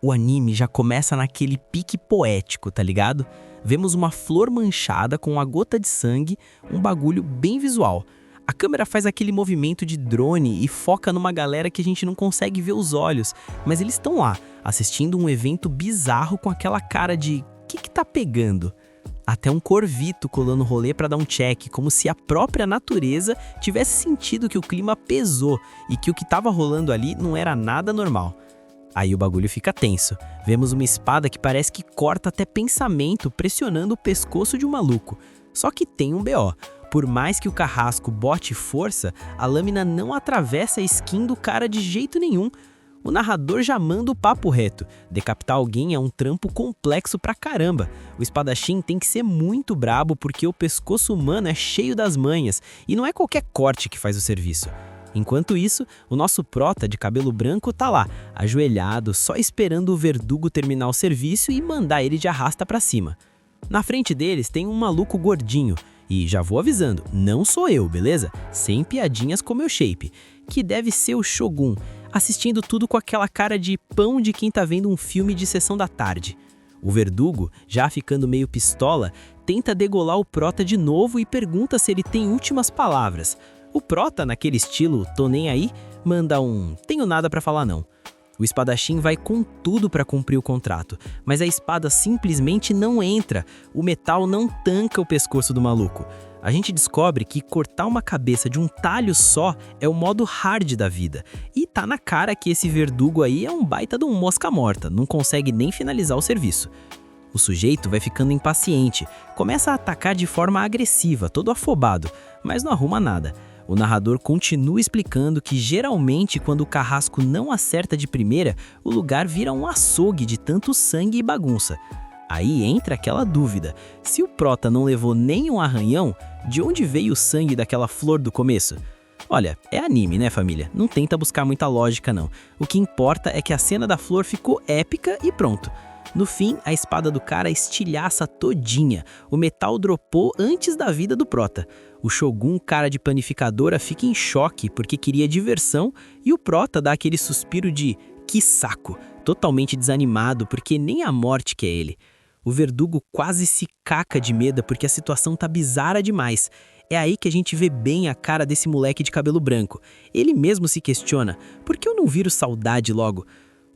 O anime já começa naquele pique poético, tá ligado? Vemos uma flor manchada com uma gota de sangue, um bagulho bem visual. A câmera faz aquele movimento de drone e foca numa galera que a gente não consegue ver os olhos, mas eles estão lá, assistindo um evento bizarro com aquela cara de que tá pegando? Até um corvito colando rolê pra dar um check, como se a própria natureza tivesse sentido que o clima pesou e que o que tava rolando ali não era nada normal. Aí o bagulho fica tenso. Vemos uma espada que parece que corta até pensamento, pressionando o pescoço de um maluco. Só que tem um BO. Por mais que o carrasco bote força, a lâmina não atravessa a skin do cara de jeito nenhum. O narrador já manda o papo reto. Decapitar alguém é um trampo complexo pra caramba. O espadachim tem que ser muito brabo porque o pescoço humano é cheio das manhas e não é qualquer corte que faz o serviço. Enquanto isso, o nosso prota de cabelo branco tá lá, ajoelhado, só esperando o verdugo terminar o serviço e mandar ele de arrasta pra cima. Na frente deles tem um maluco gordinho, e já vou avisando, não sou eu, beleza? Sem piadinhas com meu shape, que deve ser o Shogun, assistindo tudo com aquela cara de pão de quem tá vendo um filme de sessão da tarde. O verdugo, já ficando meio pistola, tenta degolar o prota de novo e pergunta se ele tem últimas palavras. O prota, naquele estilo tô nem aí, manda um tenho nada pra falar não. O espadachim vai com tudo pra cumprir o contrato, mas a espada simplesmente não entra, o metal não tanca o pescoço do maluco. A gente descobre que cortar uma cabeça de um talho só é o modo hard da vida, e tá na cara que esse verdugo aí é um baita de um mosca morta, não consegue nem finalizar o serviço. O sujeito vai ficando impaciente, começa a atacar de forma agressiva, todo afobado, mas não arruma nada. O narrador continua explicando que geralmente quando o carrasco não acerta de primeira, o lugar vira um açougue de tanto sangue e bagunça. Aí entra aquela dúvida, se o prota não levou nem um arranhão, de onde veio o sangue daquela flor do começo? Olha, é anime, né, família? Não tenta buscar muita lógica não. O que importa é que a cena da flor ficou épica e pronto. No fim, a espada do cara estilhaça todinha, o metal dropou antes da vida do prota. O Shogun, cara de panificadora, fica em choque porque queria diversão e o prota dá aquele suspiro de que saco, totalmente desanimado porque nem a morte quer ele. O verdugo quase se caca de medo porque a situação tá bizarra demais. É aí que a gente vê bem a cara desse moleque de cabelo branco. Ele mesmo se questiona, por que eu não viro saudade logo?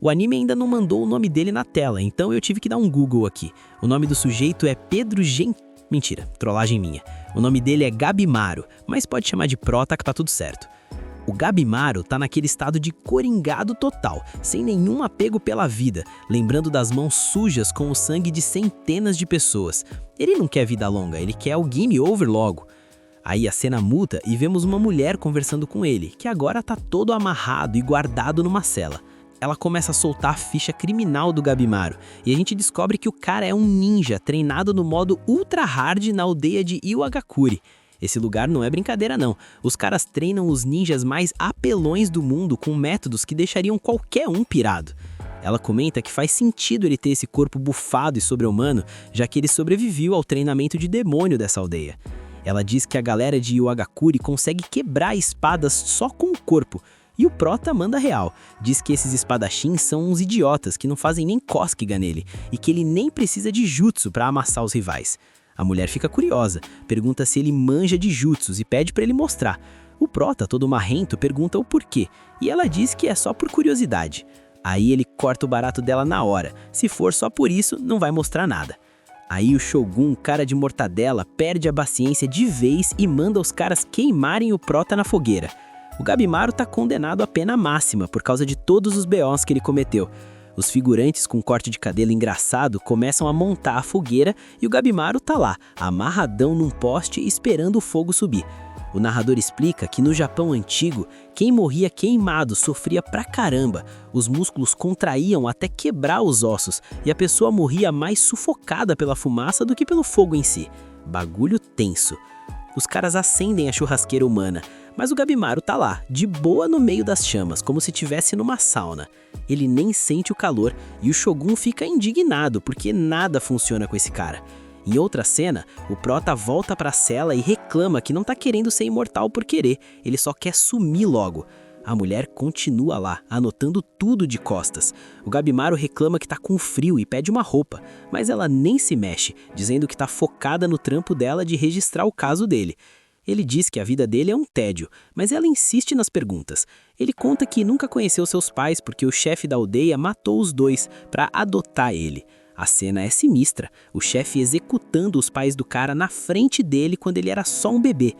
O anime ainda não mandou o nome dele na tela, então eu tive que dar um Google aqui. O nome do sujeito é Pedro Gen... Mentira, trollagem minha. O nome dele é Gabimaru, mas pode chamar de prota que tá tudo certo. O Gabimaru tá naquele estado de coringado total, sem nenhum apego pela vida, lembrando das mãos sujas com o sangue de centenas de pessoas. Ele não quer vida longa, ele quer o game over logo. Aí a cena muda e vemos uma mulher conversando com ele, que agora tá todo amarrado e guardado numa cela. Ela começa a soltar a ficha criminal do Gabimaru, e a gente descobre que o cara é um ninja treinado no modo ultra hard na aldeia de Iwagakure. Esse lugar não é brincadeira não, os caras treinam os ninjas mais apelões do mundo com métodos que deixariam qualquer um pirado. Ela comenta que faz sentido ele ter esse corpo bufado e sobre-humano, já que ele sobreviveu ao treinamento de demônio dessa aldeia. Ela diz que a galera de Iwagakure consegue quebrar espadas só com o corpo, e o prota manda real, diz que esses espadachins são uns idiotas que não fazem nem cócega nele, e que ele nem precisa de jutsu pra amassar os rivais. A mulher fica curiosa, pergunta se ele manja de jutsus e pede pra ele mostrar. O prota, todo marrento, pergunta o porquê, e ela diz que é só por curiosidade. Aí ele corta o barato dela na hora, se for só por isso, não vai mostrar nada. Aí o Shogun, cara de mortadela, perde a paciência de vez e manda os caras queimarem o prota na fogueira. O Gabimaru tá condenado à pena máxima por causa de todos os BOs que ele cometeu. Os figurantes com corte de cabelo engraçado começam a montar a fogueira e o Gabimaru tá lá, amarradão num poste esperando o fogo subir. O narrador explica que no Japão antigo, quem morria queimado sofria pra caramba, os músculos contraíam até quebrar os ossos e a pessoa morria mais sufocada pela fumaça do que pelo fogo em si. Bagulho tenso. Os caras acendem a churrasqueira humana, mas o Gabimaru tá lá, de boa no meio das chamas, como se estivesse numa sauna. Ele nem sente o calor e o Shogun fica indignado porque nada funciona com esse cara. Em outra cena, o prota volta pra cela e reclama que não tá querendo ser imortal por querer, ele só quer sumir logo. A mulher continua lá, anotando tudo de costas. O Gabimaru reclama que tá com frio e pede uma roupa, mas ela nem se mexe, dizendo que tá focada no trampo dela de registrar o caso dele. Ele diz que a vida dele é um tédio, mas ela insiste nas perguntas. Ele conta que nunca conheceu seus pais porque o chefe da aldeia matou os dois para adotar ele. A cena é sinistra, o chefe executando os pais do cara na frente dele quando ele era só um bebê.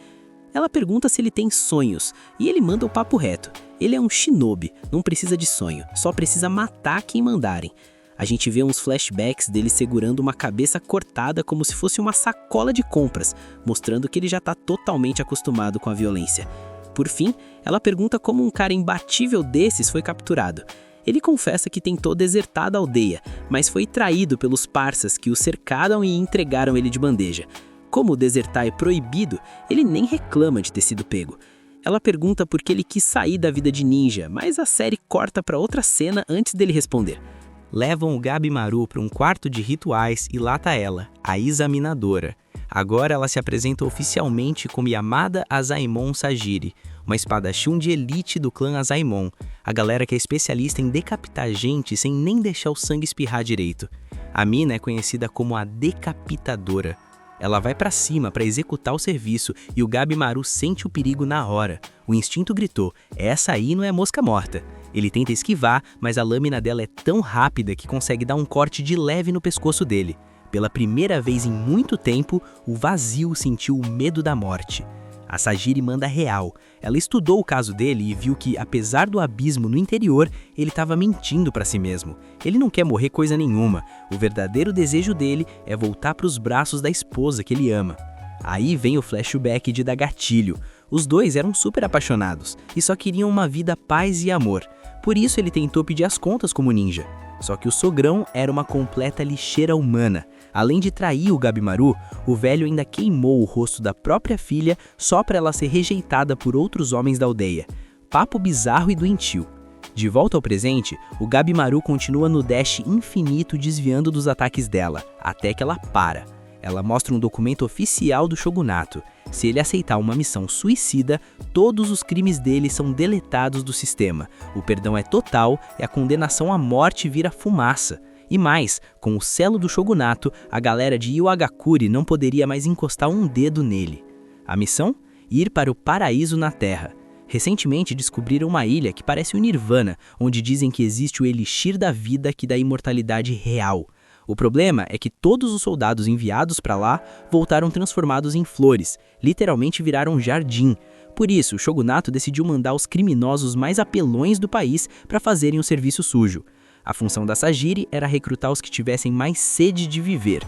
Ela pergunta se ele tem sonhos, e ele manda o papo reto. Ele é um shinobi, não precisa de sonho, só precisa matar quem mandarem. A gente vê uns flashbacks dele segurando uma cabeça cortada como se fosse uma sacola de compras, mostrando que ele já está totalmente acostumado com a violência. Por fim, ela pergunta como um cara imbatível desses foi capturado. Ele confessa que tentou desertar da aldeia, mas foi traído pelos parças que o cercaram e entregaram ele de bandeja. Como desertar é proibido, ele nem reclama de ter sido pego. Ela pergunta por que ele quis sair da vida de ninja, mas a série corta para outra cena antes dele responder. Levam o Gabimaru para um quarto de rituais e lá tá ela, a examinadora. Agora ela se apresenta oficialmente como Yamada Azaemon Sajiri, uma espadachim de elite do clã Azaemon, a galera que é especialista em decapitar gente sem nem deixar o sangue espirrar direito. A mina é conhecida como a Decapitadora. Ela vai pra cima para executar o serviço e o Gabimaru sente o perigo na hora. O instinto gritou, essa aí não é mosca morta. Ele tenta esquivar, mas a lâmina dela é tão rápida que consegue dar um corte de leve no pescoço dele. Pela primeira vez em muito tempo, o vazio sentiu o medo da morte. A Sajiri manda real. Ela estudou o caso dele e viu que, apesar do abismo no interior, ele estava mentindo para si mesmo. Ele não quer morrer coisa nenhuma. O verdadeiro desejo dele é voltar para os braços da esposa que ele ama. Aí vem o flashback de dar gatilho. Os dois eram super apaixonados e só queriam uma vida paz e amor. Por isso ele tentou pedir as contas como ninja. Só que o sogrão era uma completa lixeira humana. Além de trair o Gabimaru, o velho ainda queimou o rosto da própria filha só para ela ser rejeitada por outros homens da aldeia. Papo bizarro e doentio. De volta ao presente, o Gabimaru continua no dash infinito desviando dos ataques dela, até que ela para. Ela mostra um documento oficial do shogunato. Se ele aceitar uma missão suicida, todos os crimes dele são deletados do sistema. O perdão é total e a condenação à morte vira fumaça. E mais, com o selo do shogunato, a galera de Iwagakure não poderia mais encostar um dedo nele. A missão? Ir para o paraíso na Terra. Recentemente descobriram uma ilha que parece o Nirvana, onde dizem que existe o elixir da vida que dá imortalidade real. O problema é que todos os soldados enviados para lá voltaram transformados em flores, literalmente viraram um jardim. Por isso, o shogunato decidiu mandar os criminosos mais apelões do país para fazerem o serviço sujo. A função da Sajiri era recrutar os que tivessem mais sede de viver.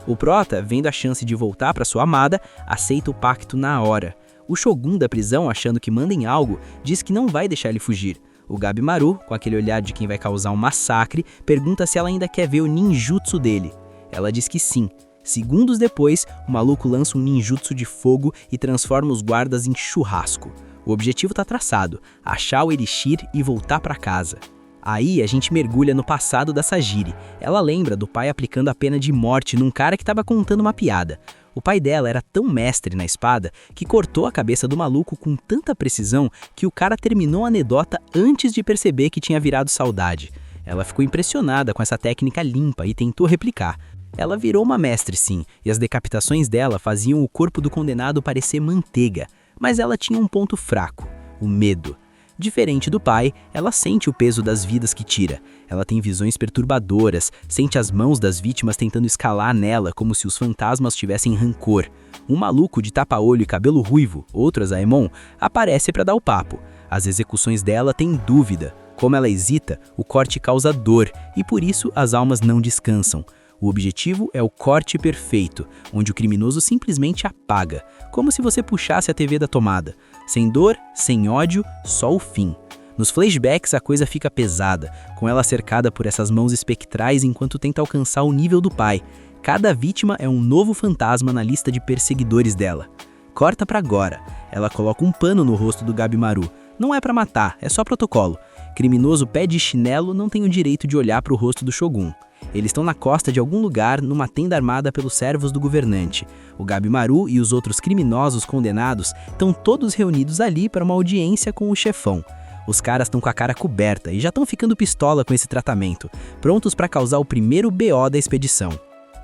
O prota, vendo a chance de voltar para sua amada, aceita o pacto na hora. O shogun da prisão, achando que manda em algo, diz que não vai deixar ele fugir. O Gabimaru, com aquele olhar de quem vai causar um massacre, pergunta se ela ainda quer ver o ninjutsu dele. Ela diz que sim. Segundos depois, o maluco lança um ninjutsu de fogo e transforma os guardas em churrasco. O objetivo está traçado, achar o elixir e voltar para casa. Aí a gente mergulha no passado da Sajiri. Ela lembra do pai aplicando a pena de morte num cara que estava contando uma piada. O pai dela era tão mestre na espada que cortou a cabeça do maluco com tanta precisão que o cara terminou a anedota antes de perceber que tinha virado saudade. Ela ficou impressionada com essa técnica limpa e tentou replicar. Ela virou uma mestre sim, e as decapitações dela faziam o corpo do condenado parecer manteiga. Mas ela tinha um ponto fraco, o medo. Diferente do pai, ela sente o peso das vidas que tira. Ela tem visões perturbadoras, sente as mãos das vítimas tentando escalar nela como se os fantasmas tivessem rancor. Um maluco de tapa-olho e cabelo ruivo, outro Azaemon, aparece para dar o papo. As execuções dela têm dúvida. Como ela hesita, o corte causa dor e por isso as almas não descansam. O objetivo é o corte perfeito, onde o criminoso simplesmente apaga, como se você puxasse a TV da tomada. Sem dor, sem ódio, só o fim. Nos flashbacks a coisa fica pesada, com ela cercada por essas mãos espectrais enquanto tenta alcançar o nível do pai. Cada vítima é um novo fantasma na lista de perseguidores dela. Corta pra agora. Ela coloca um pano no rosto do Gabimaru. Não é pra matar, é só protocolo. Criminoso pé de chinelo não tem o direito de olhar pro rosto do Shogun. Eles estão na costa de algum lugar, numa tenda armada pelos servos do governante. O Gabimaru e os outros criminosos condenados estão todos reunidos ali para uma audiência com o chefão. Os caras estão com a cara coberta e já estão ficando pistola com esse tratamento, prontos para causar o primeiro BO da expedição.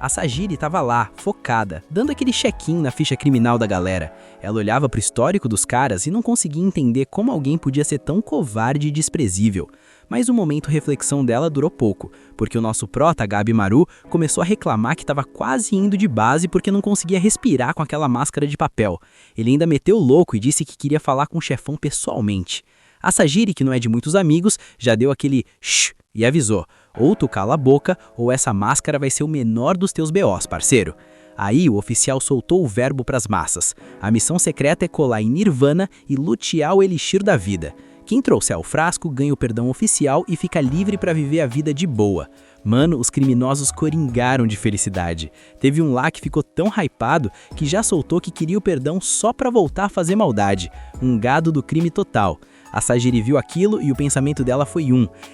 A Sajiri estava lá, focada, dando aquele check-in na ficha criminal da galera. Ela olhava pro histórico dos caras e não conseguia entender como alguém podia ser tão covarde e desprezível. Mas o momento reflexão dela durou pouco, porque o nosso prota, Gabi Maru, começou a reclamar que estava quase indo de base porque não conseguia respirar com aquela máscara de papel. Ele ainda meteu o louco e disse que queria falar com o chefão pessoalmente. A Sajiri, que não é de muitos amigos, já deu aquele shh e avisou: ou tu cala a boca, ou essa máscara vai ser o menor dos teus BOs, parceiro. Aí o oficial soltou o verbo pras massas. A missão secreta é colar em Nirvana e lutear o elixir da vida. Quem trouxer o frasco ganha o perdão oficial e fica livre pra viver a vida de boa. Mano, os criminosos coringaram de felicidade. Teve um lá que ficou tão hypado que já soltou que queria o perdão só pra voltar a fazer maldade. Um gado do crime total. A Sajiri viu aquilo e o pensamento dela foi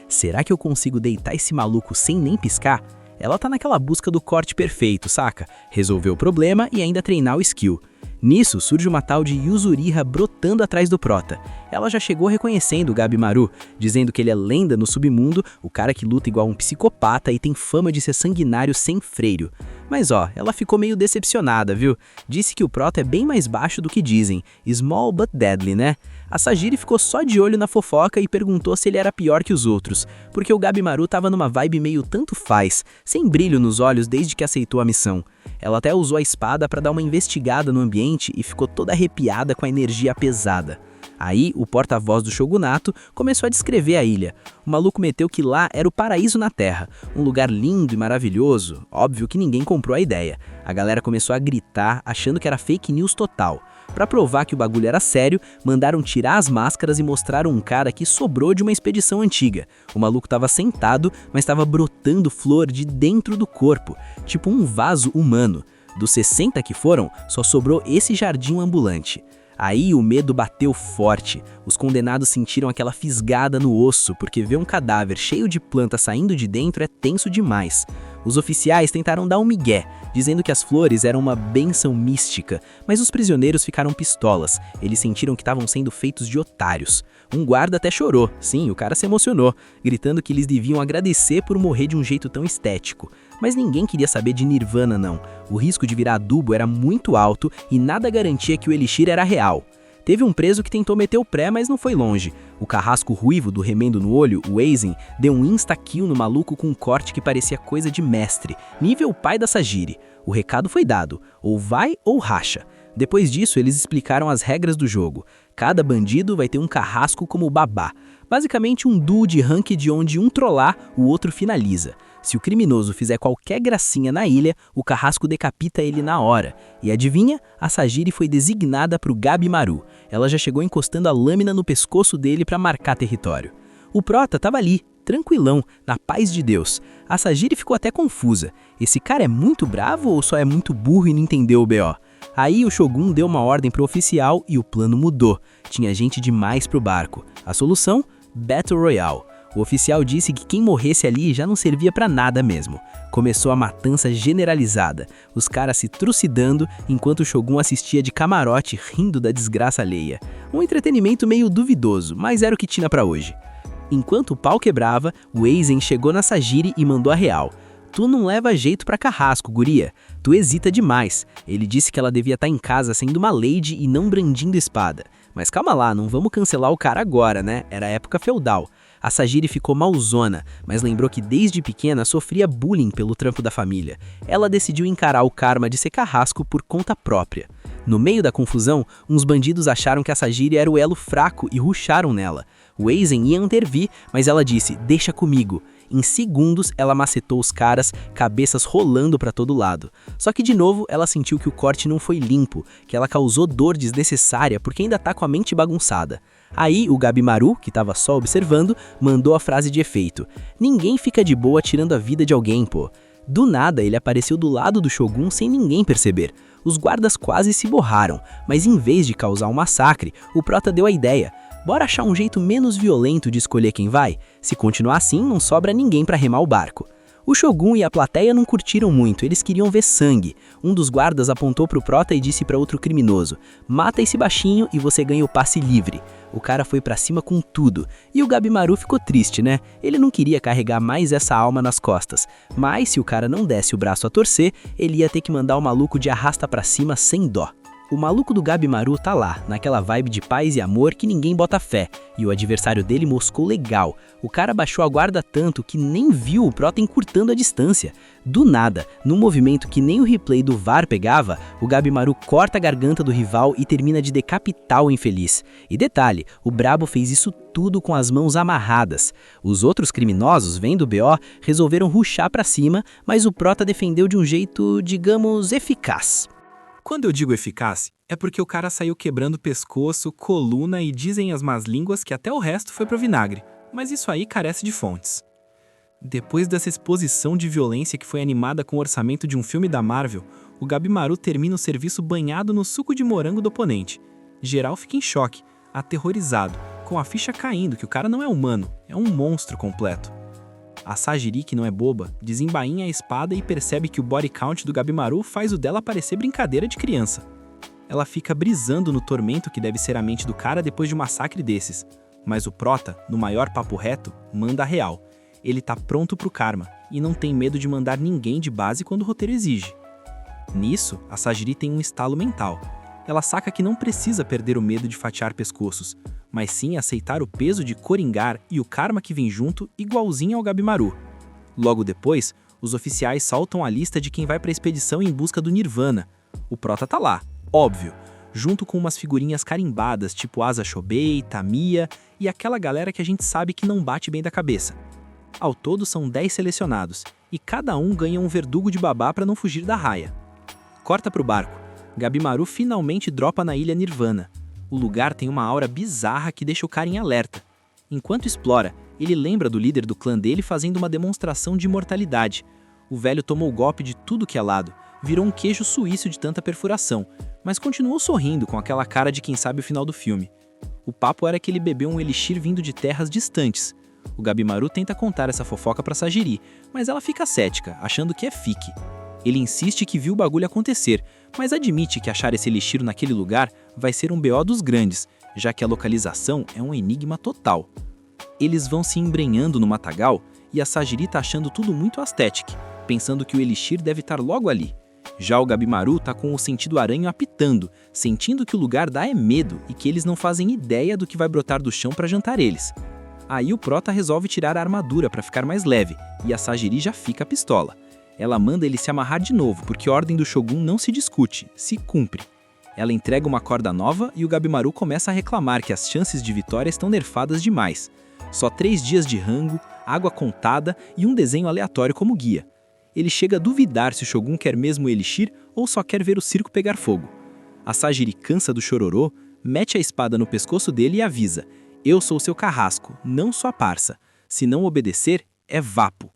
será que eu consigo deitar esse maluco sem nem piscar? Ela tá naquela busca do corte perfeito, saca? Resolver o problema e ainda treinar o skill. Nisso, surge uma tal de Yuzuriha brotando atrás do prota. Ela já chegou reconhecendo o Gabi Maru, dizendo que ele é lenda no submundo, o cara que luta igual um psicopata e tem fama de ser sanguinário sem freio. Mas ela ficou meio decepcionada, viu? Disse que o prota é bem mais baixo do que dizem, small but deadly, né? A Sajiri ficou só de olho na fofoca e perguntou se ele era pior que os outros, porque o Gabi Maru tava numa vibe meio tanto faz, sem brilho nos olhos desde que aceitou a missão. Ela até usou a espada para dar uma investigada no ambiente e ficou toda arrepiada com a energia pesada. Aí, o porta-voz do shogunato começou a descrever a ilha. O maluco meteu que lá era o paraíso na Terra, um lugar lindo e maravilhoso. Óbvio que ninguém comprou a ideia. A galera começou a gritar, achando que era fake news total. Pra provar que o bagulho era sério, mandaram tirar as máscaras e mostraram um cara que sobrou de uma expedição antiga. O maluco tava sentado, mas tava brotando flor de dentro do corpo, tipo um vaso humano. Dos 60 que foram, só sobrou esse jardim ambulante. Aí o medo bateu forte. Os condenados sentiram aquela fisgada no osso, porque ver um cadáver cheio de planta saindo de dentro é tenso demais. Os oficiais tentaram dar um migué, dizendo que as flores eram uma bênção mística, mas os prisioneiros ficaram pistolas. Eles sentiram que estavam sendo feitos de otários. Um guarda até chorou, sim, o cara se emocionou, gritando que eles deviam agradecer por morrer de um jeito tão estético. Mas ninguém queria saber de Nirvana não. O risco de virar adubo era muito alto e nada garantia que o elixir era real. Teve um preso que tentou meter o pré, mas não foi longe. O carrasco ruivo do remendo no olho, o Aizen, deu um insta-kill no maluco com um corte que parecia coisa de mestre, nível pai da Sajiri. O recado foi dado, ou vai ou racha. Depois disso, eles explicaram as regras do jogo. Cada bandido vai ter um carrasco como babá. Basicamente um duo de ranked onde um trollar, o outro finaliza. Se o criminoso fizer qualquer gracinha na ilha, o carrasco decapita ele na hora. E adivinha? A Sajiri foi designada para o Gabi Maru. Ela já chegou encostando a lâmina no pescoço dele para marcar território. O prota tava ali, tranquilão, na paz de Deus. A Sajiri ficou até confusa. Esse cara é muito bravo ou só é muito burro e não entendeu o BO? Aí o Shogun deu uma ordem pro oficial e o plano mudou. Tinha gente demais pro barco. A solução? Battle Royale. O oficial disse que quem morresse ali já não servia pra nada mesmo. Começou a matança generalizada, os caras se trucidando enquanto o Shogun assistia de camarote rindo da desgraça alheia. Um entretenimento meio duvidoso, mas era o que tinha pra hoje. Enquanto o pau quebrava, o Aizen chegou na Sajiri e mandou a real. Tu não leva jeito pra carrasco, guria. Tu hesita demais. Ele disse que ela devia estar em casa sendo uma lady e não brandindo espada. Mas calma lá, não vamos cancelar o cara agora, né? Era época feudal. A Sajiri ficou malzona, mas lembrou que desde pequena sofria bullying pelo trampo da família. Ela decidiu encarar o karma de ser carrasco por conta própria. No meio da confusão, uns bandidos acharam que a Sajiri era o elo fraco e rusharam nela. O Aizen ia intervir, mas ela disse, deixa comigo. Em segundos, ela macetou os caras, cabeças rolando pra todo lado. Só que de novo, ela sentiu que o corte não foi limpo, que ela causou dor desnecessária porque ainda tá com a mente bagunçada. Aí, o Gabi Maru, que tava só observando, mandou a frase de efeito. Ninguém fica de boa tirando a vida de alguém, pô. Do nada, ele apareceu do lado do Shogun sem ninguém perceber. Os guardas quase se borraram, mas em vez de causar um massacre, o prota deu a ideia. Bora achar um jeito menos violento de escolher quem vai? Se continuar assim, não sobra ninguém pra remar o barco. O Shogun e a plateia não curtiram muito, eles queriam ver sangue. Um dos guardas apontou pro Prota e disse para outro criminoso: "Mata esse baixinho e você ganha o passe livre." O cara foi pra cima com tudo, e o Gabimaru ficou triste, né? Ele não queria carregar mais essa alma nas costas, mas se o cara não desse o braço a torcer, ele ia ter que mandar o maluco de arrasta pra cima sem dó. O maluco do Gabimaru tá lá, naquela vibe de paz e amor que ninguém bota fé, e o adversário dele moscou legal. O cara baixou a guarda tanto que nem viu o Prota encurtando a distância. Do nada, num movimento que nem o replay do VAR pegava, o Gabimaru corta a garganta do rival e termina de decapitar o infeliz. E detalhe, o brabo fez isso tudo com as mãos amarradas. Os outros criminosos, vendo o BO, resolveram rushar pra cima, mas o Prota defendeu de um jeito, digamos, eficaz. Quando eu digo eficaz, é porque o cara saiu quebrando pescoço, coluna e dizem as más línguas que até o resto foi pro vinagre, mas isso aí carece de fontes. Depois dessa exposição de violência que foi animada com o orçamento de um filme da Marvel, o Gabimaru termina o serviço banhado no suco de morango do oponente. Geral fica em choque, aterrorizado, com a ficha caindo que o cara não é humano, é um monstro completo. A Sajiri, que não é boba, desembainha a espada e percebe que o body count do Gabimaru faz o dela parecer brincadeira de criança. Ela fica brisando no tormento que deve ser a mente do cara depois de um massacre desses. Mas o Prota, no maior papo reto, manda a real. Ele tá pronto pro karma e não tem medo de mandar ninguém de base quando o roteiro exige. Nisso, a Sajiri tem um estalo mental. Ela saca que não precisa perder o medo de fatiar pescoços, mas sim aceitar o peso de coringar e o karma que vem junto igualzinho ao Gabimaru. Logo depois, os oficiais soltam a lista de quem vai pra expedição em busca do Nirvana. O Prota tá lá, óbvio, junto com umas figurinhas carimbadas tipo Asa Shobei, Tamiya e aquela galera que a gente sabe que não bate bem da cabeça. Ao todo são 10 selecionados, e cada um ganha um verdugo de babá pra não fugir da raia. Corta pro barco. Gabimaru finalmente dropa na ilha Nirvana. O lugar tem uma aura bizarra que deixa o cara em alerta. Enquanto explora, ele lembra do líder do clã dele fazendo uma demonstração de imortalidade. O velho tomou golpe de tudo que é lado, virou um queijo suíço de tanta perfuração, mas continuou sorrindo com aquela cara de quem sabe o final do filme. O papo era que ele bebeu um elixir vindo de terras distantes. O Gabimaru tenta contar essa fofoca pra Sajiri, mas ela fica cética, achando que é fique. Ele insiste que viu o bagulho acontecer, mas admite que achar esse elixir naquele lugar vai ser um BO dos grandes, já que a localização é um enigma total. Eles vão se embrenhando no matagal e a Sajiri tá achando tudo muito aesthetic, pensando que o elixir deve estar logo ali. Já o Gabimaru tá com o sentido aranho apitando, sentindo que o lugar dá é medo e que eles não fazem ideia do que vai brotar do chão para jantar eles. Aí o Prota resolve tirar a armadura para ficar mais leve e a Sajiri já fica pistola. Ela manda ele se amarrar de novo, porque a ordem do Shogun não se discute, se cumpre. Ela entrega uma corda nova e o Gabimaru começa a reclamar que as chances de vitória estão nerfadas demais. Só 3 dias de rango, água contada e um desenho aleatório como guia. Ele chega a duvidar se o Shogun quer mesmo o elixir ou só quer ver o circo pegar fogo. A Sajiri cansa do chororô, mete a espada no pescoço dele e avisa: "Eu sou seu carrasco, não sua parça. Se não obedecer, é vapo."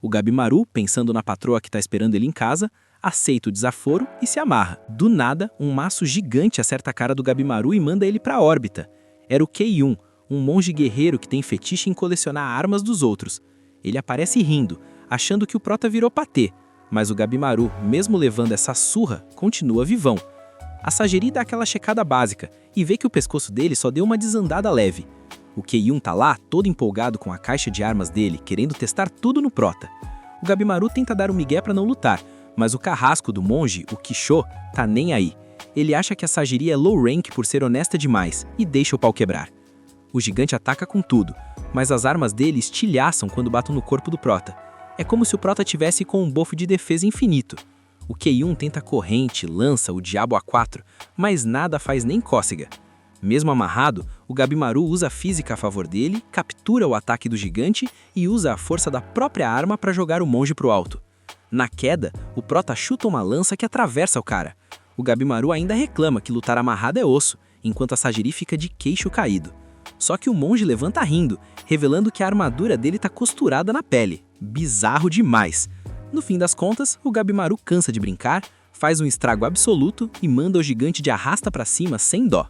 O Gabimaru, pensando na patroa que tá esperando ele em casa, aceita o desaforo e se amarra. Do nada, um maço gigante acerta a cara do Gabimaru e manda ele pra órbita. Era o Kei-1, um monge guerreiro que tem fetiche em colecionar armas dos outros. Ele aparece rindo, achando que o Prota virou patê, mas o Gabimaru, mesmo levando essa surra, continua vivão. A Sajiri dá aquela checada básica e vê que o pescoço dele só deu uma desandada leve. O Kei-1 tá lá, todo empolgado com a caixa de armas dele, querendo testar tudo no Prota. O Gabimaru tenta dar um migué pra não lutar, mas o carrasco do monge, o Kisho, tá nem aí. Ele acha que a Sajiri é low rank por ser honesta demais e deixa o pau quebrar. O gigante ataca com tudo, mas as armas dele estilhaçam quando batem no corpo do Prota. É como se o Prota tivesse com um buff de defesa infinito. O Kei-1 tenta corrente, lança, o diabo A4, mas nada faz nem cócega. Mesmo amarrado, o Gabimaru usa a física a favor dele, captura o ataque do gigante e usa a força da própria arma para jogar o monge pro alto. Na queda, o Prota chuta uma lança que atravessa o cara. O Gabimaru ainda reclama que lutar amarrado é osso, enquanto a Sajiri fica de queixo caído. Só que o monge levanta rindo, revelando que a armadura dele tá costurada na pele. Bizarro demais. No fim das contas, o Gabimaru cansa de brincar, faz um estrago absoluto e manda o gigante de arrasta pra cima sem dó.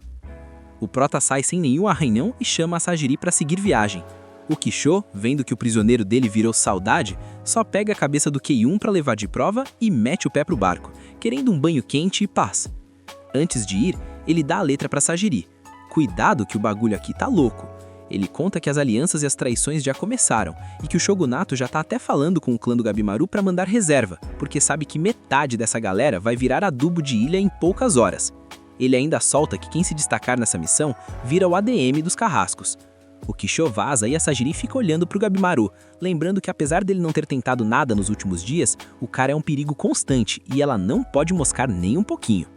O Prota sai sem nenhum arranhão e chama a Sajiri para seguir viagem. O Quixô, vendo que o prisioneiro dele virou saudade, só pega a cabeça do Kei-1 pra levar de prova e mete o pé pro barco, querendo um banho quente e paz. Antes de ir, ele dá a letra pra Sajiri. Cuidado que o bagulho aqui tá louco. Ele conta que as alianças e as traições já começaram e que o shogunato já tá até falando com o clã do Gabimaru pra mandar reserva, porque sabe que metade dessa galera vai virar adubo de ilha em poucas horas. Ele ainda solta que quem se destacar nessa missão vira o ADM dos carrascos. O Quixô vaza e a Sajiri fica olhando pro Gabimaru, lembrando que apesar dele não ter tentado nada nos últimos dias, o cara é um perigo constante e ela não pode moscar nem um pouquinho.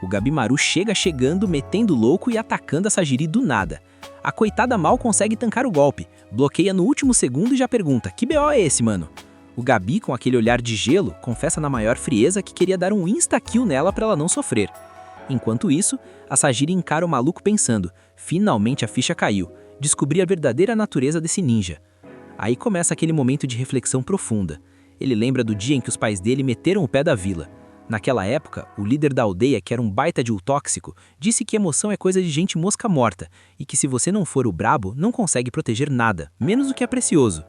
O Gabimaru chega chegando, metendo louco e atacando a Sajiri do nada. A coitada mal consegue tancar o golpe, bloqueia no último segundo e já pergunta: que BO é esse, mano? O Gabi, com aquele olhar de gelo, confessa na maior frieza que queria dar um insta-kill nela pra ela não sofrer. Enquanto isso, a Sajiri encara o maluco pensando: finalmente a ficha caiu, descobri a verdadeira natureza desse ninja. Aí começa aquele momento de reflexão profunda. Ele lembra do dia em que os pais dele meteram o pé da vila. Naquela época, o líder da aldeia, que era um baita de tóxico, disse que emoção é coisa de gente mosca morta e que se você não for o brabo, não consegue proteger nada, menos o que é precioso.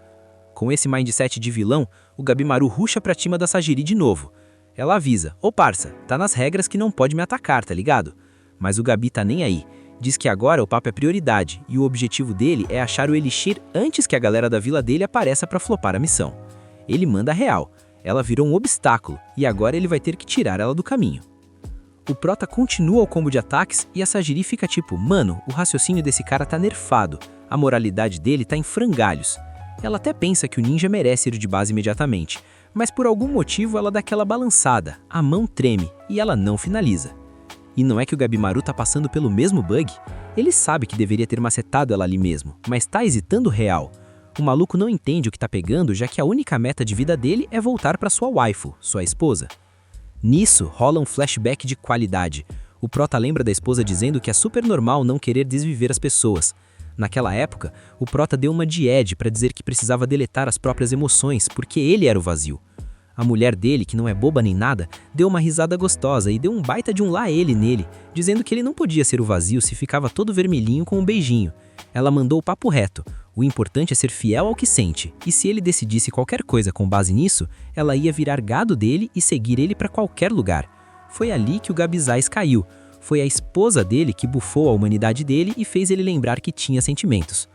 Com esse mindset de vilão, o Gabimaru ruxa pra cima da Sajiri de novo. Ela avisa: ô parça, tá nas regras que não pode me atacar, tá ligado? Mas o Gabi tá nem aí. Diz que agora o papo é prioridade e o objetivo dele é achar o Elixir antes que a galera da vila dele apareça pra flopar a missão. Ele manda real. Ela virou um obstáculo e agora ele vai ter que tirar ela do caminho. O Prota continua o combo de ataques e a Sajiri fica tipo: mano, o raciocínio desse cara tá nerfado, a moralidade dele tá em frangalhos. Ela até pensa que o ninja merece ir de base imediatamente, mas por algum motivo ela dá aquela balançada, a mão treme e ela não finaliza. E não é que o Gabimaru tá passando pelo mesmo bug? Ele sabe que deveria ter macetado ela ali mesmo, mas tá hesitando real. O maluco não entende o que tá pegando, já que a única meta de vida dele é voltar pra sua waifu, sua esposa. Nisso, rola um flashback de qualidade. O Prota lembra da esposa dizendo que é super normal não querer desviver as pessoas. Naquela época, o Prota deu uma de Ed pra dizer que precisava deletar as próprias emoções, porque ele era o vazio. A mulher dele, que não é boba nem nada, deu uma risada gostosa e deu um baita de um lá ele nele, dizendo que ele não podia ser o vazio se ficava todo vermelhinho com um beijinho. Ela mandou o papo reto: o importante é ser fiel ao que sente, e se ele decidisse qualquer coisa com base nisso, ela ia virar gado dele e seguir ele pra qualquer lugar. Foi ali que o Gabizais caiu. Foi a esposa dele que bufou a humanidade dele e fez ele lembrar que tinha sentimentos.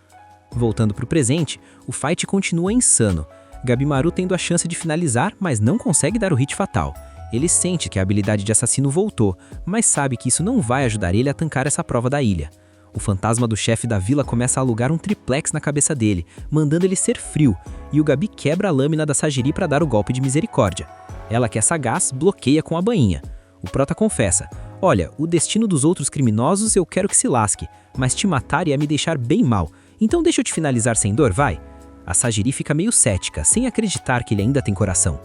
Voltando pro presente, o fight continua insano. Gabimaru tendo a chance de finalizar, mas não consegue dar o hit fatal. Ele sente que a habilidade de assassino voltou, mas sabe que isso não vai ajudar ele a tancar essa prova da ilha. O fantasma do chefe da vila começa a alugar um triplex na cabeça dele, mandando ele ser frio, e o Gabi quebra a lâmina da Sajiri para dar o golpe de misericórdia. Ela, que é sagaz, bloqueia com a bainha. O Prota confessa: olha, o destino dos outros criminosos eu quero que se lasque, mas te matar ia me deixar bem mal, então deixa eu te finalizar sem dor, vai? A Sajiri fica meio cética, sem acreditar que ele ainda tem coração.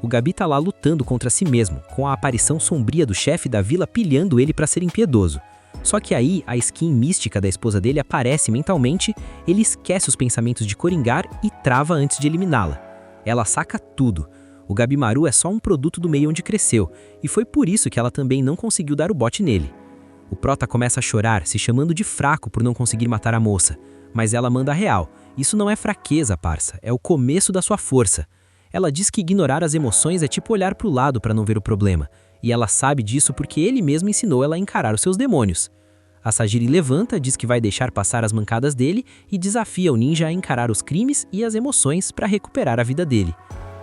O Gabi tá lá lutando contra si mesmo, com a aparição sombria do chefe da vila pilhando ele para ser impiedoso. Só que aí, a skin mística da esposa dele aparece mentalmente, ele esquece os pensamentos de coringar e trava antes de eliminá-la. Ela saca tudo. O Gabimaru é só um produto do meio onde cresceu, e foi por isso que ela também não conseguiu dar o bote nele. O Prota começa a chorar, se chamando de fraco por não conseguir matar a moça, mas ela manda a real. Isso não é fraqueza, parça, é o começo da sua força. Ela diz que ignorar as emoções é tipo olhar pro lado para não ver o problema, e ela sabe disso porque ele mesmo ensinou ela a encarar os seus demônios. A Sajiri levanta, diz que vai deixar passar as mancadas dele e desafia o ninja a encarar os crimes e as emoções para recuperar a vida dele.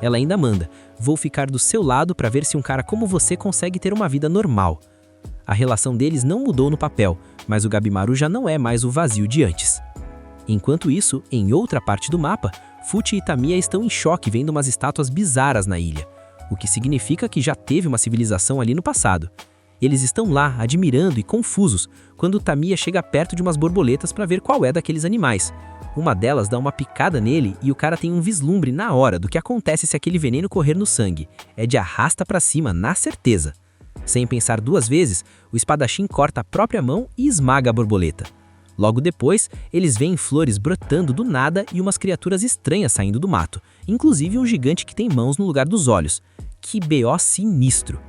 Ela ainda manda: vou ficar do seu lado para ver se um cara como você consegue ter uma vida normal. A relação deles não mudou no papel, mas o Gabimaru já não é mais o vazio de antes. Enquanto isso, em outra parte do mapa, Fuchi e Tamiya estão em choque vendo umas estátuas bizarras na ilha, o que significa que já teve uma civilização ali no passado. Eles estão lá, admirando e confusos, quando Tamiya chega perto de umas borboletas para ver qual é daqueles animais. Uma delas dá uma picada nele e o cara tem um vislumbre na hora do que acontece se aquele veneno correr no sangue. É de arrasta pra cima, na certeza. Sem pensar duas vezes, o espadachim corta a própria mão e esmaga a borboleta. Logo depois, eles veem flores brotando do nada e umas criaturas estranhas saindo do mato, inclusive um gigante que tem mãos no lugar dos olhos. Que BO sinistro!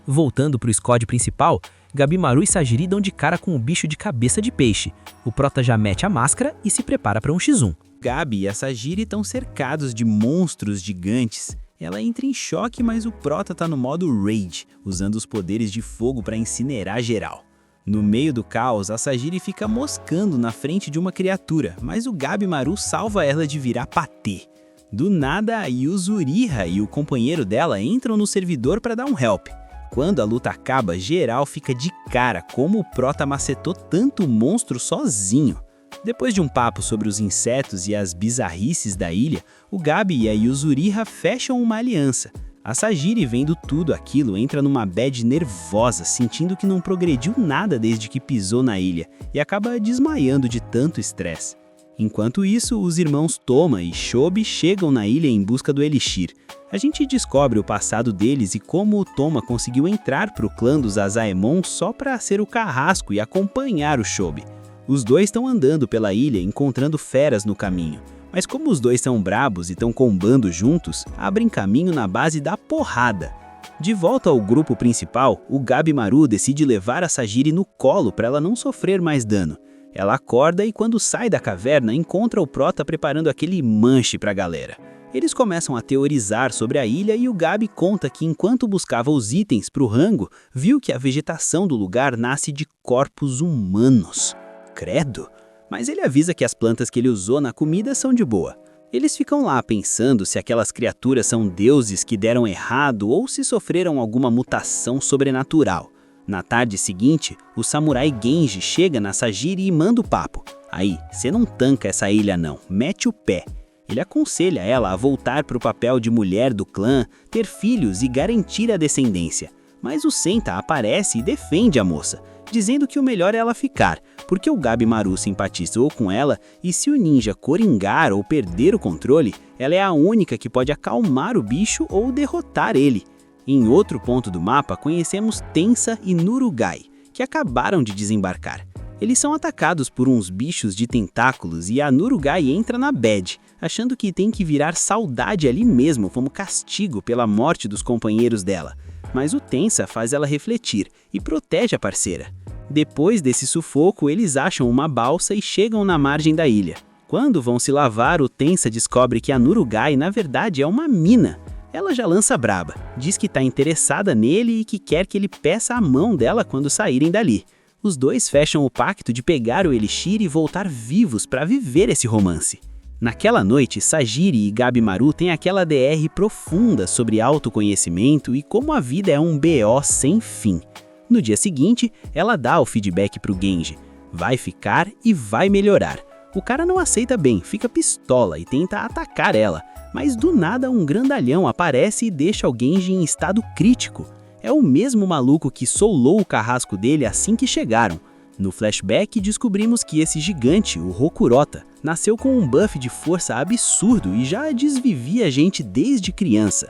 Voltando pro squad principal, Gabimaru e Sajiri dão de cara com o bicho de cabeça de peixe. O prota já mete a máscara e se prepara para um X1. Gabi e a Sajiri estão cercados de monstros gigantes. Ela entra em choque, mas o prota tá no modo Rage, usando os poderes de fogo para incinerar geral. No meio do caos, a Sajiri fica moscando na frente de uma criatura, mas o Gabimaru salva ela de virar patê. Do nada, a Yuzuriha e o companheiro dela entram no servidor para dar um help. Quando a luta acaba, geral fica de cara como o prota macetou tanto monstro sozinho. Depois de um papo sobre os insetos e as bizarrices da ilha, o Gabi e a Yuzuriha fecham uma aliança. A Sajiri, vendo tudo aquilo, entra numa bad nervosa, sentindo que não progrediu nada desde que pisou na ilha, e acaba desmaiando de tanto estresse. Enquanto isso, os irmãos Toma e Shobi chegam na ilha em busca do Elixir. A gente descobre o passado deles e como o Toma conseguiu entrar pro clã dos Azaemon só para ser o carrasco e acompanhar o Shobi. Os dois estão andando pela ilha encontrando feras no caminho, mas como os dois são brabos e estão combando juntos, abrem caminho na base da porrada. De volta ao grupo principal, o Gabimaru decide levar a Sajiri no colo para ela não sofrer mais dano. Ela acorda e quando sai da caverna encontra o prota preparando aquele manche para a galera. Eles começam a teorizar sobre a ilha e o Gabi conta que enquanto buscava os itens para o rango, viu que a vegetação do lugar nasce de corpos humanos. Credo! Mas ele avisa que as plantas que ele usou na comida são de boa. Eles ficam lá pensando se aquelas criaturas são deuses que deram errado ou se sofreram alguma mutação sobrenatural. Na tarde seguinte, o samurai Genji chega na Sajiri e manda o papo. Aí, cê não tanca essa ilha não, mete o pé. Ele aconselha ela a voltar para o papel de mulher do clã, ter filhos e garantir a descendência. Mas o Senta aparece e defende a moça, dizendo que o melhor é ela ficar, porque o Gabimaru simpatizou com ela e se o ninja coringar ou perder o controle, ela é a única que pode acalmar o bicho ou derrotar ele. Em outro ponto do mapa, conhecemos Tensa e Nurugai, que acabaram de desembarcar. Eles são atacados por uns bichos de tentáculos e a Nurugai entra na bad, achando que tem que virar saudade ali mesmo como castigo pela morte dos companheiros dela. Mas o Tensa faz ela refletir e protege a parceira. Depois desse sufoco, eles acham uma balsa e chegam na margem da ilha. Quando vão se lavar, o Tensa descobre que a Nurugai na verdade é uma mina. Ela já lança braba, diz que está interessada nele e que quer que ele peça a mão dela quando saírem dali. Os dois fecham o pacto de pegar o Elixir e voltar vivos para viver esse romance. Naquela noite, Sajiri e Gabimaru têm aquela DR profunda sobre autoconhecimento e como a vida é um BO sem fim. No dia seguinte, ela dá o feedback pro Genji. Vai ficar e vai melhorar. O cara não aceita bem, fica pistola e tenta atacar ela. Mas do nada um grandalhão aparece e deixa o Genji em estado crítico. É o mesmo maluco que solou o carrasco dele assim que chegaram. No flashback descobrimos que esse gigante, o Rokurota, nasceu com um buff de força absurdo e já desvivia a gente desde criança.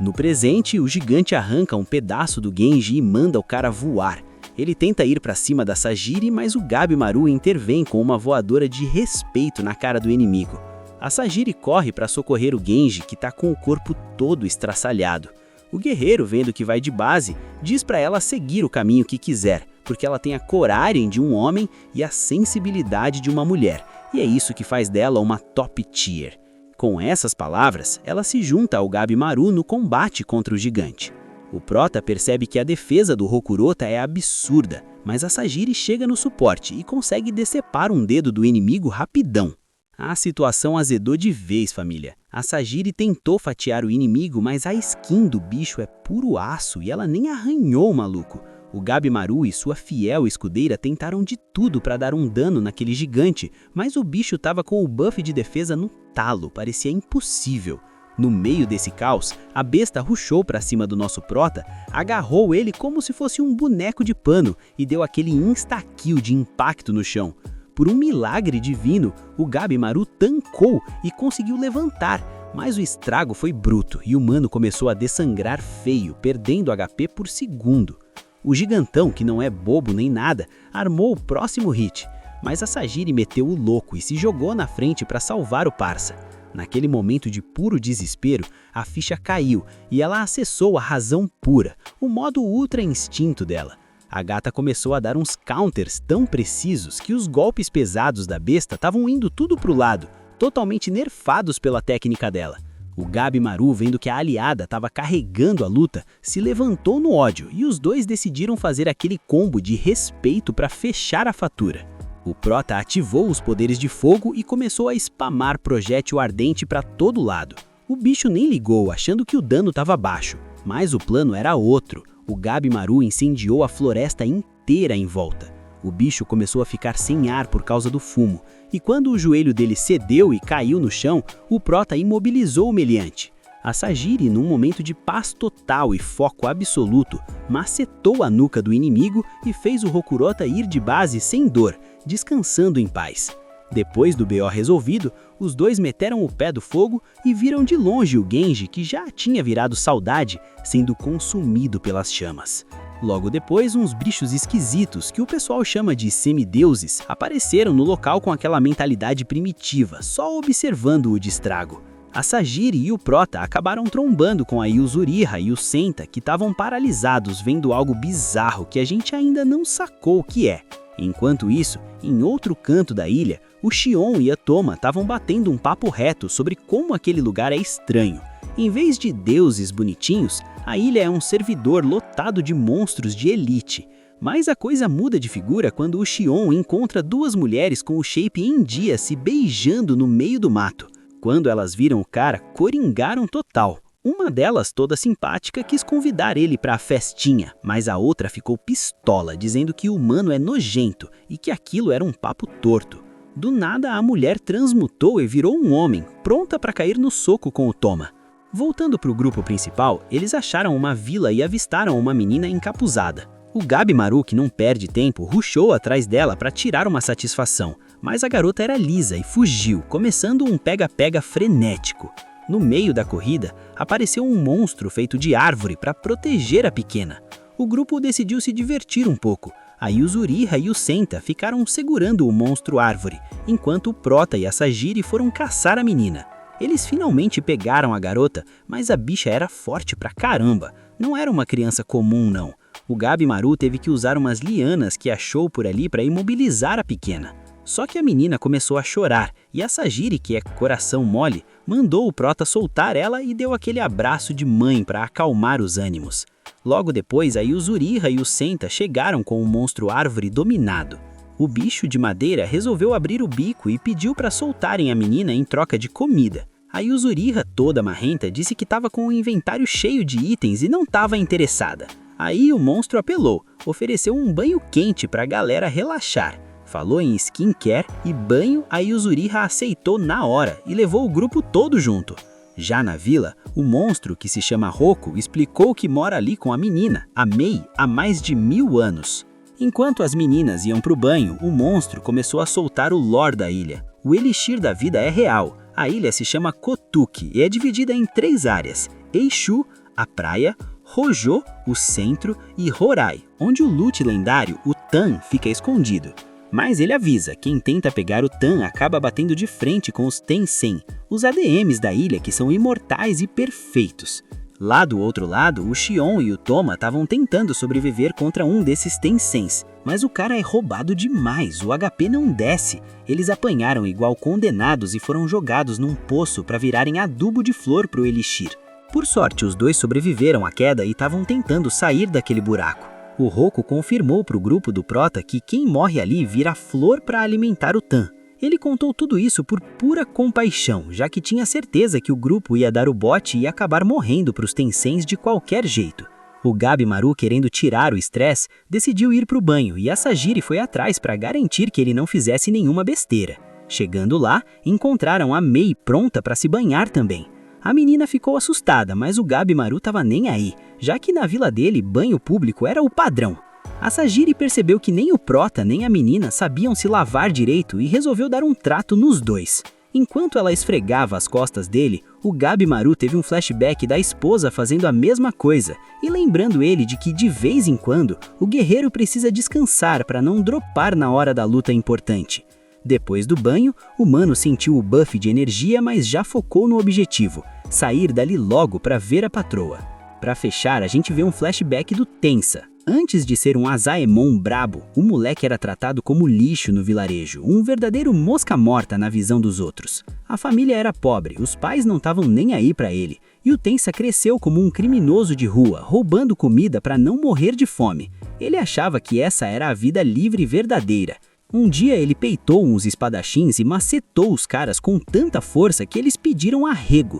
No presente, o gigante arranca um pedaço do Genji e manda o cara voar. Ele tenta ir para cima da Sajiri, mas o Gabimaru intervém com uma voadora de respeito na cara do inimigo. A Sajiri corre para socorrer o Genji, que está com o corpo todo estraçalhado. O guerreiro, vendo que vai de base, diz para ela seguir o caminho que quiser, porque ela tem a coragem de um homem e a sensibilidade de uma mulher, e é isso que faz dela uma top tier. Com essas palavras, ela se junta ao Gabimaru no combate contra o gigante. O prota percebe que a defesa do Rokurota é absurda, mas a Sajiri chega no suporte e consegue decepar um dedo do inimigo rapidão. A situação azedou de vez, família. A Sajiri tentou fatiar o inimigo, mas a skin do bicho é puro aço e ela nem arranhou o maluco. O Gabimaru e sua fiel escudeira tentaram de tudo para dar um dano naquele gigante, mas o bicho estava com o buff de defesa no talo, parecia impossível. No meio desse caos, a besta rushou para cima do nosso prota, agarrou ele como se fosse um boneco de pano e deu aquele insta-kill de impacto no chão. Por um milagre divino, o Gabimaru tancou e conseguiu levantar, mas o estrago foi bruto e o mano começou a dessangrar feio, perdendo HP por segundo. O gigantão, que não é bobo nem nada, armou o próximo hit, mas a Sajiri meteu o louco e se jogou na frente para salvar o parça. Naquele momento de puro desespero, a ficha caiu e ela acessou a razão pura, o modo ultra instinto dela. A gata começou a dar uns counters tão precisos que os golpes pesados da besta estavam indo tudo pro lado, totalmente nerfados pela técnica dela. O Gabimaru, vendo que a aliada estava carregando a luta, se levantou no ódio e os dois decidiram fazer aquele combo de respeito para fechar a fatura. O Prota ativou os poderes de fogo e começou a spamar projétil ardente para todo lado. O bicho nem ligou, achando que o dano estava baixo, mas o plano era outro. O Gabimaru incendiou a floresta inteira em volta. O bicho começou a ficar sem ar por causa do fumo, e quando o joelho dele cedeu e caiu no chão, o Prota imobilizou o meliante. A Sajiri, num momento de paz total e foco absoluto, macetou a nuca do inimigo e fez o Rokurota ir de base sem dor, descansando em paz. Depois do BO resolvido, os dois meteram o pé do fogo e viram de longe o Genji, que já tinha virado saudade, sendo consumido pelas chamas. Logo depois, uns bichos esquisitos, que o pessoal chama de semideuses, apareceram no local com aquela mentalidade primitiva, só observando o destrago. A Sajiri e o Prota acabaram trombando com a Yuzuriha e o Senta, que estavam paralisados vendo algo bizarro que a gente ainda não sacou o que é. Enquanto isso, em outro canto da ilha, o Shion e a Toma estavam batendo um papo reto sobre como aquele lugar é estranho. Em vez de deuses bonitinhos, a ilha é um servidor lotado de monstros de elite. Mas a coisa muda de figura quando o Shion encontra duas mulheres com o shape em dia se beijando no meio do mato. Quando elas viram o cara, coringaram total. Uma delas, toda simpática, quis convidar ele para a festinha, mas a outra ficou pistola, dizendo que o humano é nojento e que aquilo era um papo torto. Do nada, a mulher transmutou e virou um homem, pronta para cair no soco com o Toma. Voltando para o grupo principal, eles acharam uma vila e avistaram uma menina encapuzada. O Gabimaru, que não perde tempo, rushou atrás dela para tirar uma satisfação, mas a garota era lisa e fugiu, começando um pega-pega frenético. No meio da corrida, apareceu um monstro feito de árvore para proteger a pequena. O grupo decidiu se divertir um pouco. A Yuzuriha e o Senta ficaram segurando o monstro árvore, enquanto o Prota e a Sajiri foram caçar a menina. Eles finalmente pegaram a garota, mas a bicha era forte pra caramba. Não era uma criança comum, não. O Gabimaru teve que usar umas lianas que achou por ali para imobilizar a pequena. Só que a menina começou a chorar, e a Sajiri, que é coração mole, mandou o Prota soltar ela e deu aquele abraço de mãe para acalmar os ânimos. Logo depois, a Yuzuriha e o Senta chegaram com o monstro árvore dominado. O bicho de madeira resolveu abrir o bico e pediu para soltarem a menina em troca de comida. A Yuzuriha, toda marrenta, disse que estava com o inventário cheio de itens e não estava interessada. Aí o monstro apelou, ofereceu um banho quente para a galera relaxar. Falou em skincare e banho, a Yuzuriha aceitou na hora e levou o grupo todo junto. Já na vila, o monstro, que se chama Roku, explicou que mora ali com a menina, a Mei, há mais de 1000 anos. Enquanto as meninas iam pro banho, o monstro começou a soltar o lore da ilha. O elixir da vida é real. A ilha se chama Kotuki e é dividida em 3 áreas: Eishu, a praia, Hojo, o centro, e Horai, onde o loot lendário, o Tan, fica escondido. Mas ele avisa, quem tenta pegar o Tan acaba batendo de frente com os Tensen, os ADMs da ilha que são imortais e perfeitos. Lá do outro lado, o Shion e o Toma estavam tentando sobreviver contra um desses Tensens, mas o cara é roubado demais, o HP não desce. Eles apanharam igual condenados e foram jogados num poço para virarem adubo de flor pro Elixir. Por sorte, os dois sobreviveram à queda e estavam tentando sair daquele buraco. O Roku confirmou pro grupo do Prota que quem morre ali vira flor para alimentar o Tan. Ele contou tudo isso por pura compaixão, já que tinha certeza que o grupo ia dar o bote e acabar morrendo para os Tensens de qualquer jeito. O Gabimaru, querendo tirar o estresse, decidiu ir pro banho e a Sajiri foi atrás para garantir que ele não fizesse nenhuma besteira. Chegando lá, encontraram a Mei pronta para se banhar também. A menina ficou assustada, mas o Gabimaru estava nem aí, já que na vila dele banho público era o padrão. A Sajiri percebeu que nem o Prota nem a menina sabiam se lavar direito e resolveu dar um trato nos dois. Enquanto ela esfregava as costas dele, o Gabimaru teve um flashback da esposa fazendo a mesma coisa e lembrando ele de que de vez em quando o guerreiro precisa descansar para não dropar na hora da luta importante. Depois do banho, o mano sentiu o buff de energia, mas já focou no objetivo, sair dali logo para ver a patroa. Para fechar, a gente vê um flashback do Tensa. Antes de ser um Azaemon brabo, o moleque era tratado como lixo no vilarejo, um verdadeiro mosca morta na visão dos outros. A família era pobre, os pais não estavam nem aí pra ele, e o Tensa cresceu como um criminoso de rua, roubando comida para não morrer de fome. Ele achava que essa era a vida livre e verdadeira. Um dia ele peitou uns espadachins e macetou os caras com tanta força que eles pediram arrego.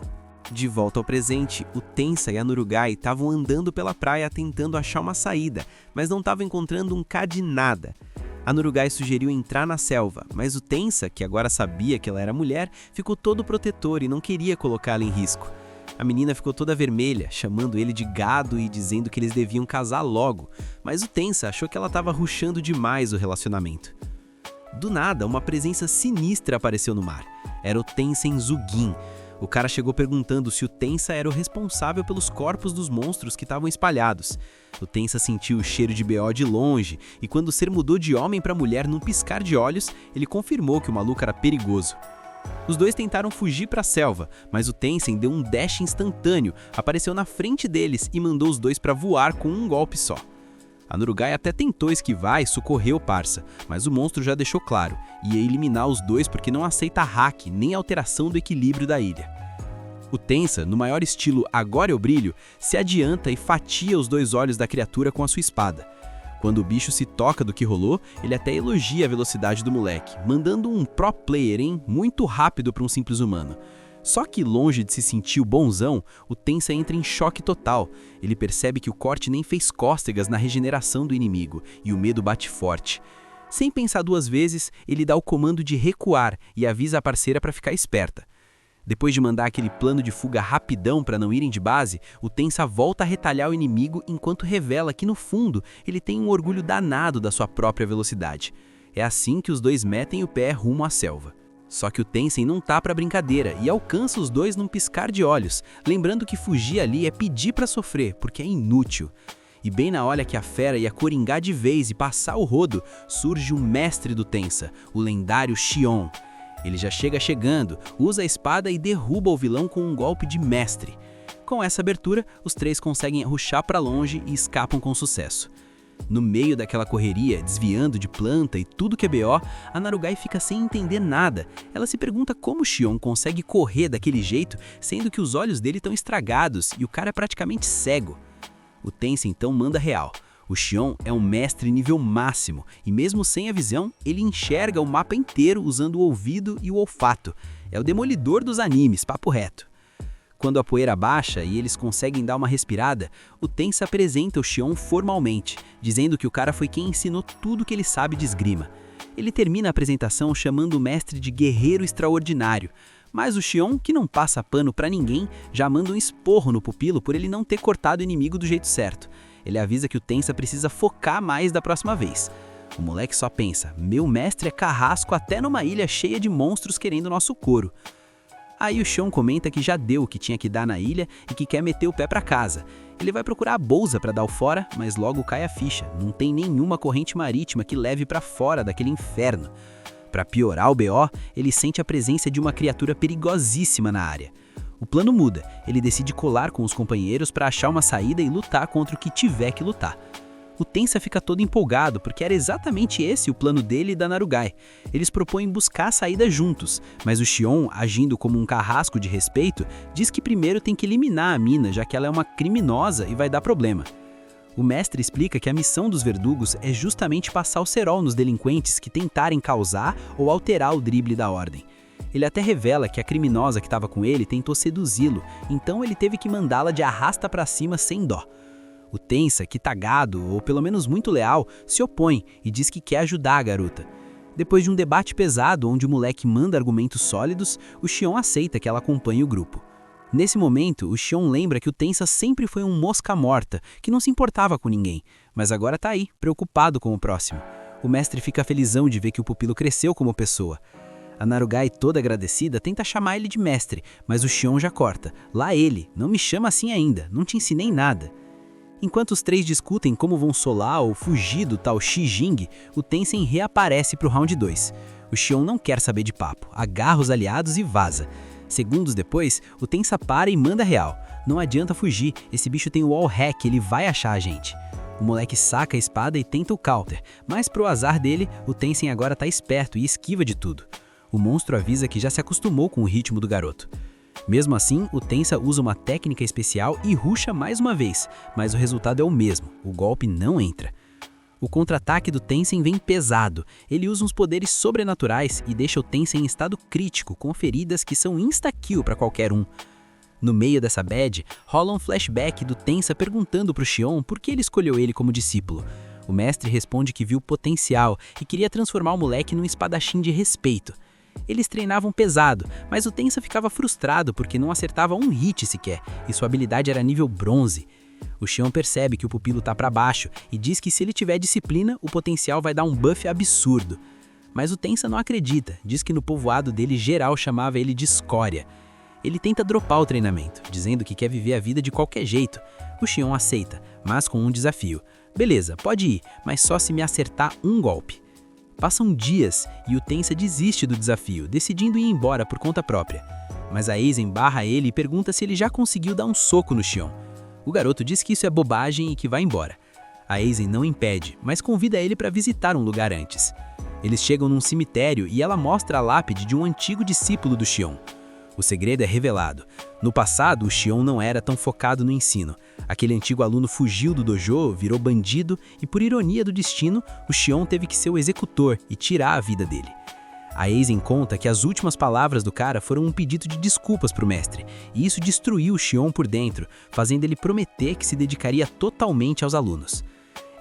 De volta ao presente, o Tensa e a Nurugai estavam andando pela praia tentando achar uma saída, mas não estavam encontrando um cá de nada. A Nurugai sugeriu entrar na selva, mas o Tensa, que agora sabia que ela era mulher, ficou todo protetor e não queria colocá-la em risco. A menina ficou toda vermelha, chamando ele de gado e dizendo que eles deviam casar logo, mas o Tensa achou que ela estava rushando demais o relacionamento. Do nada, uma presença sinistra apareceu no mar. Era o Tensen Zugin. O cara chegou perguntando se o Tensa era o responsável pelos corpos dos monstros que estavam espalhados. O Tensa sentiu o cheiro de BO de longe, e quando o ser mudou de homem para mulher num piscar de olhos, ele confirmou que o maluco era perigoso. Os dois tentaram fugir para a selva, mas o Tensen deu um dash instantâneo, apareceu na frente deles e mandou os dois para voar com um golpe só. A Nurugai até tentou esquivar e socorrer o parça, mas o monstro já deixou claro, ia eliminar os dois porque não aceita hack nem alteração do equilíbrio da ilha. O Tensa, no maior estilo agora eu brilho, se adianta e fatia os dois olhos da criatura com a sua espada. Quando o bicho se toca do que rolou, ele até elogia a velocidade do moleque, mandando um pro player, hein, muito rápido para um simples humano. Só que longe de se sentir o bonzão, o Tensa entra em choque total. Ele percebe que o corte nem fez cócegas na regeneração do inimigo, e o medo bate forte. Sem pensar duas vezes, ele dá o comando de recuar e avisa a parceira para ficar esperta. Depois de mandar aquele plano de fuga rapidão para não irem de base, o Tensa volta a retalhar o inimigo enquanto revela que no fundo ele tem um orgulho danado da sua própria velocidade. É assim que os dois metem o pé rumo à selva. Só que o Tensen não tá pra brincadeira e alcança os dois num piscar de olhos, lembrando que fugir ali é pedir pra sofrer, porque é inútil. E bem na hora que a fera ia coringar de vez e passar o rodo, surge o mestre do Tensa, o lendário Xion. Ele já chega chegando, usa a espada e derruba o vilão com um golpe de mestre. Com essa abertura, os três conseguem rushar pra longe e escapam com sucesso. No meio daquela correria, desviando de planta e tudo que é BO, a Nurugai fica sem entender nada. Ela se pergunta como o Xion consegue correr daquele jeito, sendo que os olhos dele estão estragados e o cara é praticamente cego. O Tensa então manda real. O Xion é um mestre nível máximo, e mesmo sem a visão, ele enxerga o mapa inteiro usando o ouvido e o olfato. É o demolidor dos animes, papo reto. Quando a poeira baixa e eles conseguem dar uma respirada, o Tensa apresenta o Xion formalmente, dizendo que o cara foi quem ensinou tudo que ele sabe de esgrima. Ele termina a apresentação chamando o mestre de guerreiro extraordinário, mas o Xion, que não passa pano pra ninguém, já manda um esporro no pupilo por ele não ter cortado o inimigo do jeito certo. Ele avisa que o Tensa precisa focar mais da próxima vez. O moleque só pensa, meu mestre é carrasco até numa ilha cheia de monstros querendo nosso couro. Aí o Xion comenta que já deu o que tinha que dar na ilha e que quer meter o pé pra casa. Ele vai procurar a bolsa pra dar o fora, mas logo cai a ficha. Não tem nenhuma corrente marítima que leve pra fora daquele inferno. Pra piorar o BO, ele sente a presença de uma criatura perigosíssima na área. O plano muda, ele decide colar com os companheiros pra achar uma saída e lutar contra o que tiver que lutar. O Tensa fica todo empolgado, porque era exatamente esse o plano dele e da Nurugai. Eles propõem buscar a saída juntos, mas o Xion, agindo como um carrasco de respeito, diz que primeiro tem que eliminar a mina, já que ela é uma criminosa e vai dar problema. O mestre explica que a missão dos verdugos é justamente passar o cerol nos delinquentes que tentarem causar ou alterar o drible da ordem. Ele até revela que a criminosa que estava com ele tentou seduzi-lo, então ele teve que mandá-la de arrasta pra cima sem dó. O Tensa, que tá gado, ou pelo menos muito leal, se opõe e diz que quer ajudar a garota. Depois de um debate pesado onde o moleque manda argumentos sólidos, o Xion aceita que ela acompanhe o grupo. Nesse momento, o Xion lembra que o Tensa sempre foi um mosca morta, que não se importava com ninguém, mas agora tá aí, preocupado com o próximo. O mestre fica felizão de ver que o pupilo cresceu como pessoa. A Nurugai, toda agradecida, tenta chamar ele de mestre, mas o Xion já corta. Lá ele, não me chama assim ainda, não te ensinei nada. Enquanto os três discutem como vão solar ou fugir do tal Shi Jing, o Tensen reaparece pro round 2. O Xion não quer saber de papo, agarra os aliados e vaza. Segundos depois, o Tensa para e manda real. Não adianta fugir, esse bicho tem o wall hack, ele vai achar a gente. O moleque saca a espada e tenta o counter, mas pro azar dele, o Tenzin agora tá esperto e esquiva de tudo. O monstro avisa que já se acostumou com o ritmo do garoto. Mesmo assim, o Tensa usa uma técnica especial e rusha mais uma vez, mas o resultado é o mesmo, o golpe não entra. O contra-ataque do Tenzin vem pesado, ele usa uns poderes sobrenaturais e deixa o Tenzin em estado crítico, com feridas que são insta-kill para qualquer um. No meio dessa bad, rola um flashback do Tensa perguntando pro Xion por que ele escolheu ele como discípulo. O mestre responde que viu potencial e queria transformar o moleque num espadachim de respeito. Eles treinavam pesado, mas o Tensa ficava frustrado porque não acertava um hit sequer, e sua habilidade era nível bronze. O Xion percebe que o pupilo tá pra baixo e diz que se ele tiver disciplina, o potencial vai dar um buff absurdo. Mas o Tensa não acredita, diz que no povoado dele geral chamava ele de escória. Ele tenta dropar o treinamento, dizendo que quer viver a vida de qualquer jeito. O Xion aceita, mas com um desafio. Beleza, pode ir, mas só se me acertar um golpe. Passam dias e o Tensa desiste do desafio, decidindo ir embora por conta própria. Mas a Aizen barra ele e pergunta se ele já conseguiu dar um soco no Xion. O garoto diz que isso é bobagem e que vai embora. A Aizen não impede, mas convida ele para visitar um lugar antes. Eles chegam num cemitério e ela mostra a lápide de um antigo discípulo do Xion. O segredo é revelado. No passado, o Xion não era tão focado no ensino. Aquele antigo aluno fugiu do dojo, virou bandido e, por ironia do destino, o Xion teve que ser o executor e tirar a vida dele. A Aizen conta que as últimas palavras do cara foram um pedido de desculpas pro mestre, e isso destruiu o Xion por dentro, fazendo ele prometer que se dedicaria totalmente aos alunos.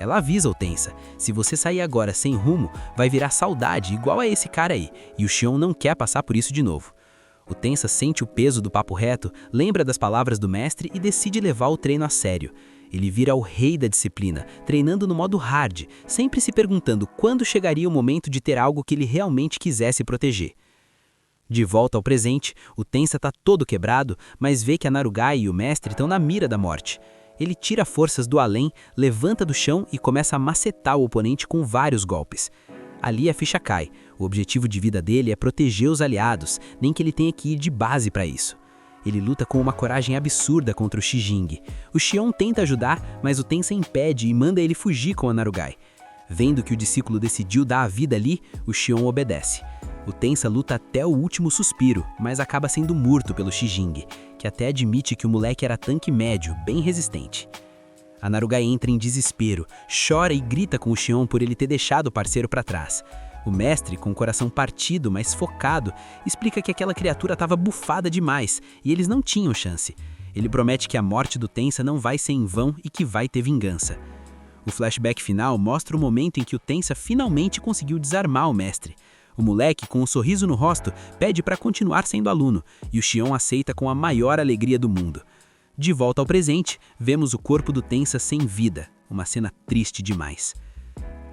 Ela avisa o Tensa, se você sair agora sem rumo, vai virar saudade igual a esse cara aí, e o Xion não quer passar por isso de novo. O Tensa sente o peso do papo reto, lembra das palavras do mestre e decide levar o treino a sério. Ele vira o rei da disciplina, treinando no modo hard, sempre se perguntando quando chegaria o momento de ter algo que ele realmente quisesse proteger. De volta ao presente, o Tensa tá todo quebrado, mas vê que a Narugai e o mestre estão na mira da morte. Ele tira forças do além, levanta do chão e começa a macetar o oponente com vários golpes. Ali a ficha cai. O objetivo de vida dele é proteger os aliados, nem que ele tenha que ir de base para isso. Ele luta com uma coragem absurda contra o Shijing. O Xion tenta ajudar, mas o Tensa impede e manda ele fugir com a Narugai. Vendo que o discípulo decidiu dar a vida ali, o Xion obedece. O Tensa luta até o último suspiro, mas acaba sendo morto pelo Shijing, que até admite que o moleque era tanque médio, bem resistente. A Narugai entra em desespero, chora e grita com o Xion por ele ter deixado o parceiro para trás. O mestre, com o coração partido, mas focado, explica que aquela criatura estava bufada demais e eles não tinham chance. Ele promete que a morte do Tensa não vai ser em vão e que vai ter vingança. O flashback final mostra o momento em que o Tensa finalmente conseguiu desarmar o mestre. O moleque, com um sorriso no rosto, pede para continuar sendo aluno e o Xion aceita com a maior alegria do mundo. De volta ao presente, vemos o corpo do Tensa sem vida, uma cena triste demais.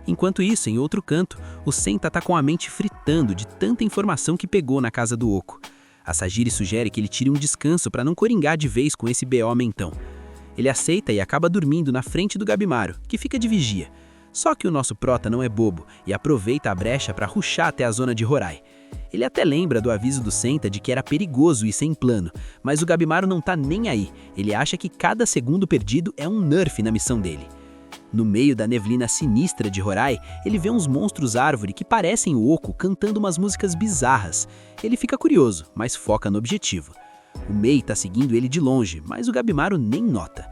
Enquanto isso, em outro canto, o Senta tá com a mente fritando de tanta informação que pegou na casa do Oco. A Sagiri sugere que ele tire um descanso para não coringar de vez com esse BO mentão. Ele aceita e acaba dormindo na frente do Gabimaru, que fica de vigia. Só que o nosso prota não é bobo e aproveita a brecha para rushar até a zona de Horai. Ele até lembra do aviso do Senta de que era perigoso ir sem plano, mas o Gabimaru não tá nem aí. Ele acha que cada segundo perdido é um nerf na missão dele. No meio da neblina sinistra de Horai, ele vê uns monstros árvore que parecem o Oco cantando umas músicas bizarras. Ele fica curioso, mas foca no objetivo. O Mei tá seguindo ele de longe, mas o Gabimaru nem nota.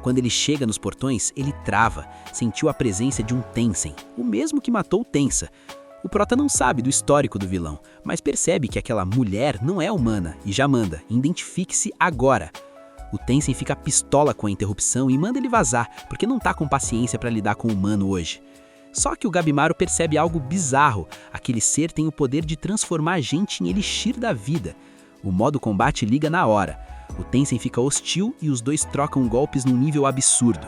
Quando ele chega nos portões, ele trava, sentiu a presença de um Tensen, o mesmo que matou o Tensa. O prota não sabe do histórico do vilão, mas percebe que aquela mulher não é humana e já manda, identifique-se agora. O Tensen fica pistola com a interrupção e manda ele vazar, porque não tá com paciência para lidar com o humano hoje. Só que o Gabimaru percebe algo bizarro, aquele ser tem o poder de transformar a gente em elixir da vida. O modo combate liga na hora. O Tensen fica hostil e os dois trocam golpes num nível absurdo.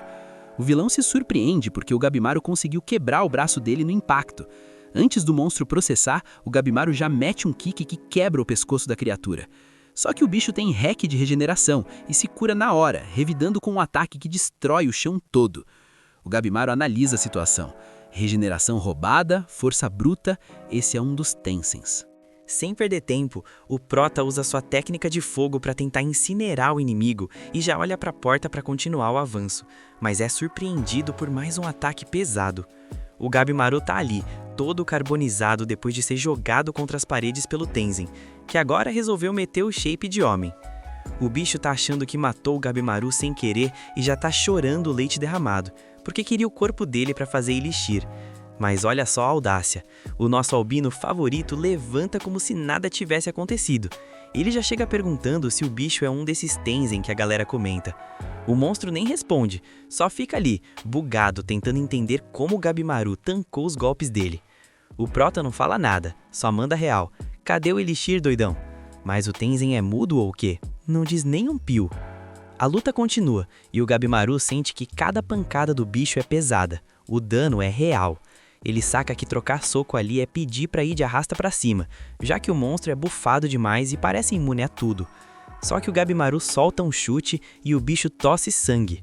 O vilão se surpreende porque o Gabimaru conseguiu quebrar o braço dele no impacto. Antes do monstro processar, o Gabimaru já mete um kick que quebra o pescoço da criatura. Só que o bicho tem hack de regeneração e se cura na hora, revidando com um ataque que destrói o chão todo. O Gabimaru analisa a situação. Regeneração roubada, força bruta, esse é um dos Tensens. Sem perder tempo, o Prota usa sua técnica de fogo para tentar incinerar o inimigo e já olha para a porta para continuar o avanço, mas é surpreendido por mais um ataque pesado. O Gabimaru tá ali, todo carbonizado depois de ser jogado contra as paredes pelo Tenzin, que agora resolveu meter o shape de homem. O bicho tá achando que matou o Gabimaru sem querer e já tá chorando o leite derramado, porque queria o corpo dele para fazer elixir. Mas olha só a audácia, o nosso albino favorito levanta como se nada tivesse acontecido. Ele já chega perguntando se o bicho é um desses Tenzin que a galera comenta. O monstro nem responde, só fica ali, bugado, tentando entender como o Gabimaru tancou os golpes dele. O Prota não fala nada, só manda real. Cadê o elixir, doidão? Mas o Tenzin é mudo ou o quê? Não diz nem um pio. A luta continua, e o Gabimaru sente que cada pancada do bicho é pesada. O dano é real. Ele saca que trocar soco ali é pedir pra ir de arrasta pra cima, já que o monstro é bufado demais e parece imune a tudo. Só que o Gabimaru solta um chute e o bicho tosse sangue.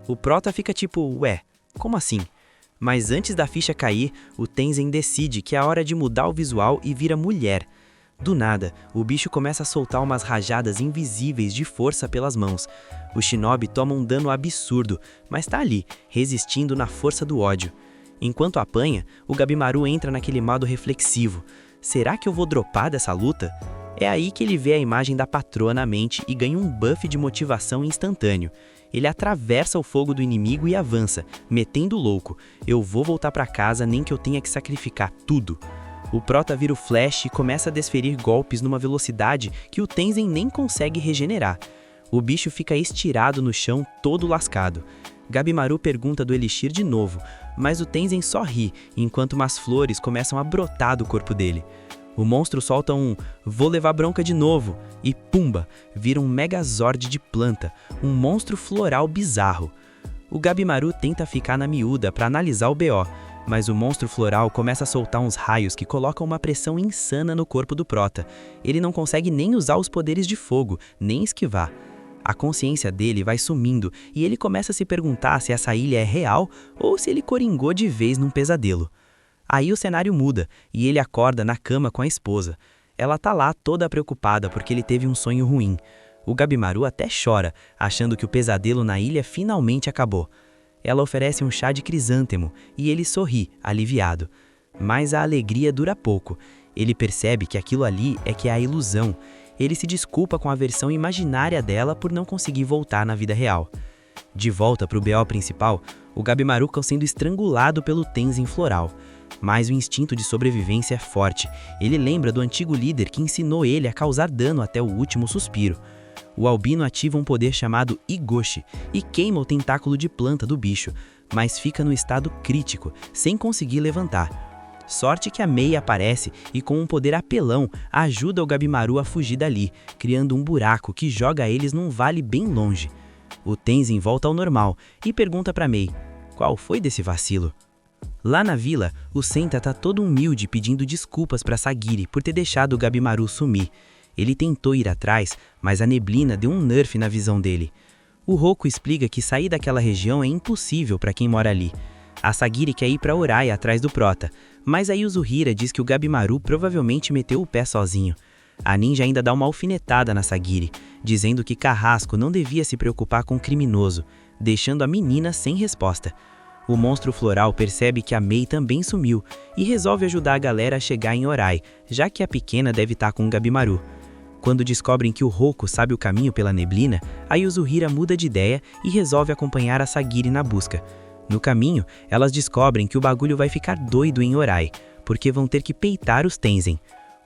O Prota fica tipo, ué, como assim? Mas antes da ficha cair, o Tenzin decide que é hora de mudar o visual e vira mulher. Do nada, o bicho começa a soltar umas rajadas invisíveis de força pelas mãos. O Shinobi toma um dano absurdo, mas tá ali, resistindo na força do ódio. Enquanto apanha, o Gabimaru entra naquele modo reflexivo. Será que eu vou dropar dessa luta? É aí que ele vê a imagem da patroa na mente e ganha um buff de motivação instantâneo. Ele atravessa o fogo do inimigo e avança, metendo louco. Eu vou voltar pra casa nem que eu tenha que sacrificar tudo. O Prota vira o Flash e começa a desferir golpes numa velocidade que o Tenzin nem consegue regenerar. O bicho fica estirado no chão, todo lascado. Gabimaru pergunta do elixir de novo, mas o Tenzin só ri, enquanto umas flores começam a brotar do corpo dele. O monstro solta um "vou levar bronca de novo" e pumba, vira um megazord de planta, um monstro floral bizarro. O Gabimaru tenta ficar na miúda para analisar o BO, mas o monstro floral começa a soltar uns raios que colocam uma pressão insana no corpo do Prota. Ele não consegue nem usar os poderes de fogo, nem esquivar. A consciência dele vai sumindo e ele começa a se perguntar se essa ilha é real ou se ele coringou de vez num pesadelo. Aí o cenário muda e ele acorda na cama com a esposa. Ela tá lá toda preocupada porque ele teve um sonho ruim. O Gabimaru até chora, achando que o pesadelo na ilha finalmente acabou. Ela oferece um chá de crisântemo e ele sorri, aliviado. Mas a alegria dura pouco. Ele percebe que aquilo ali é a ilusão. Ele se desculpa com a versão imaginária dela por não conseguir voltar na vida real. De volta para o BO principal, o Gabimaru está sendo estrangulado pelo Tenzin floral. Mas o instinto de sobrevivência é forte. Ele lembra do antigo líder que ensinou ele a causar dano até o último suspiro. O albino ativa um poder chamado Igoshi e queima o tentáculo de planta do bicho, mas fica no estado crítico, sem conseguir levantar. Sorte que a Mei aparece e com um poder apelão ajuda o Gabimaru a fugir dali, criando um buraco que joga eles num vale bem longe. O Tenzin volta ao normal e pergunta pra Mei, qual foi desse vacilo? Lá na vila, o Senta tá todo humilde pedindo desculpas pra Sagiri por ter deixado o Gabimaru sumir. Ele tentou ir atrás, mas a neblina deu um nerf na visão dele. O Roku explica que sair daquela região é impossível pra quem mora ali. A Sagiri quer ir pra Orai atrás do Prota, mas aí o Zuhira diz que o Gabimaru provavelmente meteu o pé sozinho. A ninja ainda dá uma alfinetada na Sagiri, dizendo que Carrasco não devia se preocupar com o criminoso, deixando a menina sem resposta. O monstro floral percebe que a Mei também sumiu e resolve ajudar a galera a chegar em Orai, já que a pequena deve estar com o Gabimaru. Quando descobrem que o Roku sabe o caminho pela neblina, aí o Zuhira muda de ideia e resolve acompanhar a Sagiri na busca. No caminho, elas descobrem que o bagulho vai ficar doido em Orai, porque vão ter que peitar os Tenzin.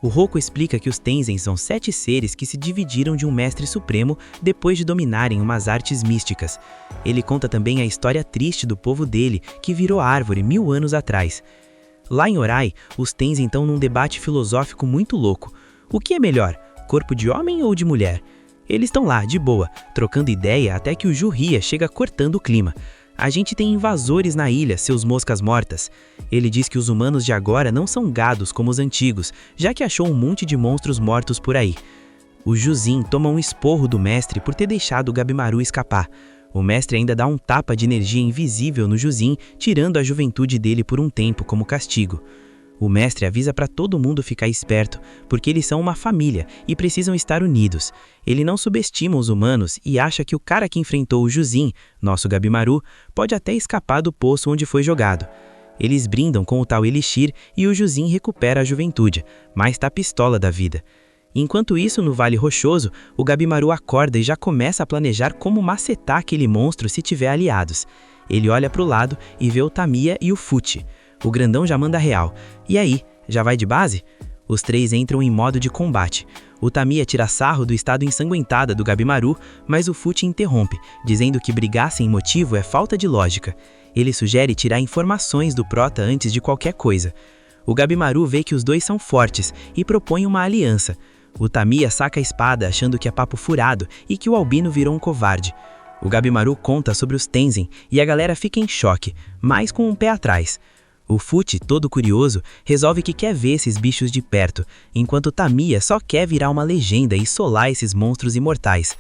O Roku explica que os Tenzin são 7 seres que se dividiram de um mestre supremo depois de dominarem umas artes místicas. Ele conta também a história triste do povo dele, que virou árvore 1000 anos atrás. Lá em Orai, os Tenzin estão num debate filosófico muito louco. O que é melhor, corpo de homem ou de mulher? Eles estão lá, de boa, trocando ideia até que o Jurria chega cortando o clima. A gente tem invasores na ilha, seus moscas mortas. Ele diz que os humanos de agora não são gados como os antigos, já que achou um monte de monstros mortos por aí. O Juzin toma um esporro do mestre por ter deixado o Gabimaru escapar. O mestre ainda dá um tapa de energia invisível no Juzin, tirando a juventude dele por um tempo como castigo. O mestre avisa para todo mundo ficar esperto, porque eles são uma família e precisam estar unidos. Ele não subestima os humanos e acha que o cara que enfrentou o Juzin, nosso Gabimaru, pode até escapar do poço onde foi jogado. Eles brindam com o tal Elixir e o Juzin recupera a juventude, mas tá pistola da vida. Enquanto isso, no Vale Rochoso, o Gabimaru acorda e já começa a planejar como macetar aquele monstro se tiver aliados. Ele olha pro lado e vê o Tamiya e o Fuchi. O grandão já manda real. E aí, já vai de base? Os três entram em modo de combate. O Tamiya tira sarro do estado ensanguentada do Gabimaru, mas o Fuchi interrompe, dizendo que brigar sem motivo é falta de lógica. Ele sugere tirar informações do Prota antes de qualquer coisa. O Gabimaru vê que os dois são fortes e propõe uma aliança. O Tamiya saca a espada achando que é papo furado e que o Albino virou um covarde. O Gabimaru conta sobre os Tenzin e a galera fica em choque, mas com um pé atrás. O Fuchi, todo curioso, resolve que quer ver esses bichos de perto, enquanto o Tamiya só quer virar uma legenda e solar esses monstros imortais.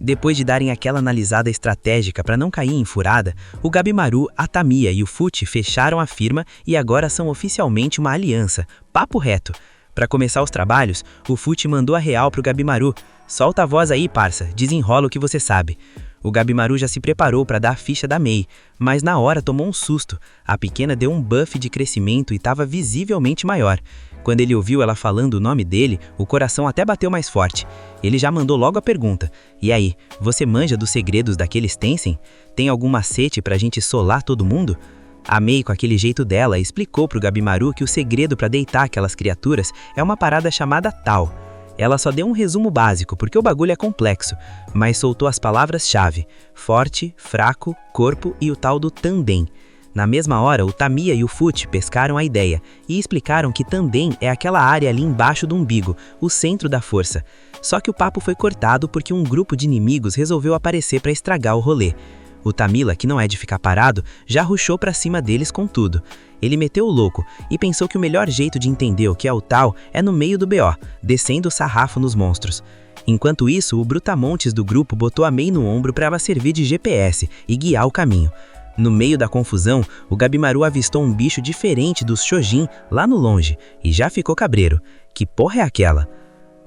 Depois de darem aquela analisada estratégica para não cair em furada, o Gabimaru, a Tamiya e o Fuchi fecharam a firma e agora são oficialmente uma aliança, papo reto. Para começar os trabalhos, o Fuchi mandou a real pro Gabimaru. Solta a voz aí, parça, desenrola o que você sabe. O Gabimaru já se preparou para dar a ficha da Mei, mas na hora tomou um susto. A pequena deu um buff de crescimento e estava visivelmente maior. Quando ele ouviu ela falando o nome dele, o coração até bateu mais forte. Ele já mandou logo a pergunta. E aí, você manja dos segredos daqueles Tenzin? Tem algum macete pra gente solar todo mundo? A Mei, com aquele jeito dela, explicou pro Gabimaru que o segredo para deitar aquelas criaturas é uma parada chamada Tal. Ela só deu um resumo básico, porque o bagulho é complexo, mas soltou as palavras-chave: forte, fraco, corpo e o tal do Tanden. Na mesma hora, o Tamiya e o Fuchi pescaram a ideia e explicaram que Tanden é aquela área ali embaixo do umbigo, o centro da força. Só que o papo foi cortado porque um grupo de inimigos resolveu aparecer para estragar o rolê. O Tamila, que não é de ficar parado, já rushou pra cima deles com tudo. Ele meteu o louco e pensou que o melhor jeito de entender o que é o tal é no meio do BO, descendo o sarrafo nos monstros. Enquanto isso, o Brutamontes do grupo botou a Mei no ombro para ela servir de GPS e guiar o caminho. No meio da confusão, o Gabimaru avistou um bicho diferente dos Shojin lá no longe e já ficou cabreiro. Que porra é aquela?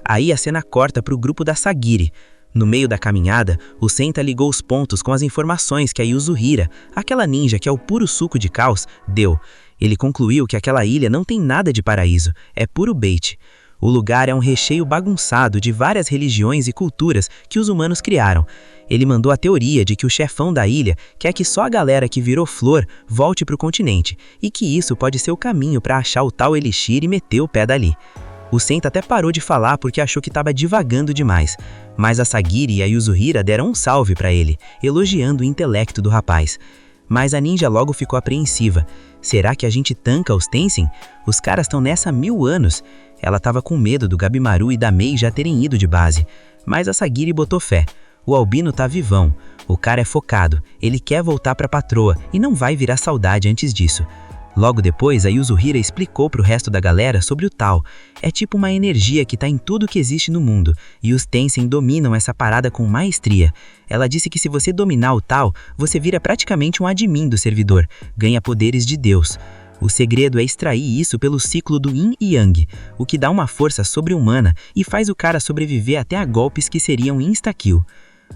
Aí a cena corta pro grupo da Sagiri. No meio da caminhada, o Senta ligou os pontos com as informações que a Yuzuhira, aquela ninja que é o puro suco de caos, deu. Ele concluiu que aquela ilha não tem nada de paraíso, é puro bait. O lugar é um recheio bagunçado de várias religiões e culturas que os humanos criaram. Ele mandou a teoria de que o chefão da ilha quer que só a galera que virou flor volte para o continente, e que isso pode ser o caminho para achar o tal Elixir e meter o pé dali. O Senta até parou de falar porque achou que estava divagando demais, mas a Sagiri e a Yuzuhira deram um salve para ele, elogiando o intelecto do rapaz. Mas a ninja logo ficou apreensiva. Será que a gente tanca os Tenzin? Os caras estão nessa há 1000 anos. Ela estava com medo do Gabimaru e da Mei já terem ido de base, mas a Sagiri botou fé. O Albino tá vivão, o cara é focado, ele quer voltar pra patroa e não vai virar saudade antes disso. Logo depois, a Yuzuhira explicou pro resto da galera sobre o tal. É tipo uma energia que tá em tudo que existe no mundo, e os Tenzin dominam essa parada com maestria. Ela disse que se você dominar o tal, você vira praticamente um admin do servidor, ganha poderes de Deus. O segredo é extrair isso pelo ciclo do Yin e Yang, o que dá uma força sobre-humana e faz o cara sobreviver até a golpes que seriam insta-kill.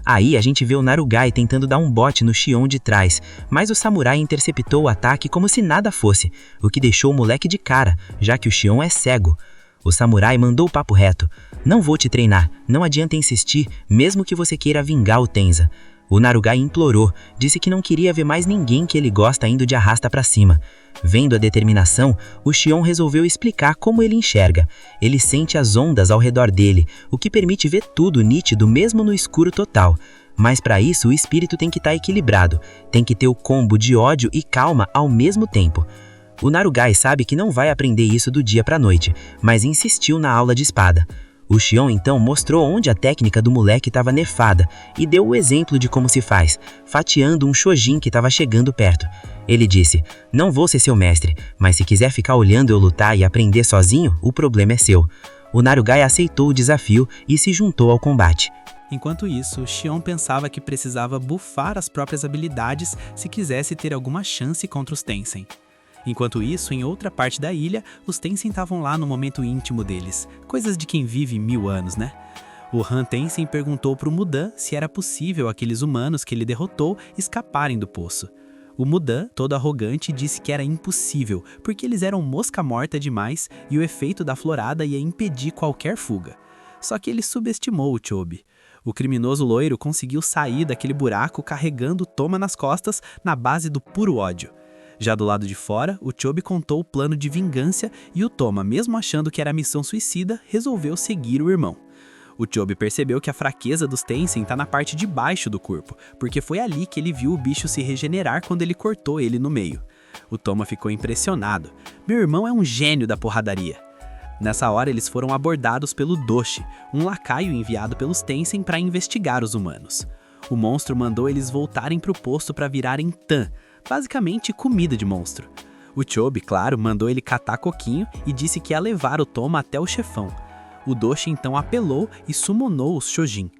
Aí a gente vê o Narugai tentando dar um bote no Shion de trás, mas o samurai interceptou o ataque como se nada fosse, o que deixou o moleque de cara, já que o Shion é cego. O samurai mandou o papo reto: não vou te treinar, não adianta insistir, mesmo que você queira vingar o Tenza. O Narugai implorou, disse que não queria ver mais ninguém que ele gosta indo de arrasta pra cima. Vendo a determinação, o Shion resolveu explicar como ele enxerga. Ele sente as ondas ao redor dele, o que permite ver tudo nítido mesmo no escuro total. Mas para isso o espírito tem que estar equilibrado, tem que ter o combo de ódio e calma ao mesmo tempo. O Narugai sabe que não vai aprender isso do dia pra noite, mas insistiu na aula de espada. O Shion então mostrou onde a técnica do moleque estava nerfada e deu o exemplo de como se faz, fatiando um Shojin que estava chegando perto. Ele disse: não vou ser seu mestre, mas se quiser ficar olhando eu lutar e aprender sozinho, o problema é seu. O Narugai aceitou o desafio e se juntou ao combate. Enquanto isso, Shion pensava que precisava bufar as próprias habilidades se quisesse ter alguma chance contra os Tenzin. Enquanto isso, em outra parte da ilha, os Tenzin estavam lá no momento íntimo deles, coisas de quem vive 1000 anos, né? O Han Tenzin perguntou pro Mudan se era possível aqueles humanos que ele derrotou escaparem do poço. O Mudan, todo arrogante, disse que era impossível, porque eles eram mosca morta demais e o efeito da florada ia impedir qualquer fuga. Só que ele subestimou o Chobe. O criminoso loiro conseguiu sair daquele buraco carregando Toma nas costas na base do puro ódio. Já do lado de fora, o Chobe contou o plano de vingança e o Toma, mesmo achando que era missão suicida, resolveu seguir o irmão. O Chobe percebeu que a fraqueza dos Tenzin tá na parte de baixo do corpo, porque foi ali que ele viu o bicho se regenerar quando ele cortou ele no meio. O Toma ficou impressionado. Meu irmão é um gênio da porradaria. Nessa hora eles foram abordados pelo Doshi, um lacaio enviado pelos Tenzin para investigar os humanos. O monstro mandou eles voltarem pro posto para virarem Tan, basicamente comida de monstro. O Chobe, claro, mandou ele catar coquinho e disse que ia levar o Toma até o chefão. O Doshi então apelou e summonou os Shojin.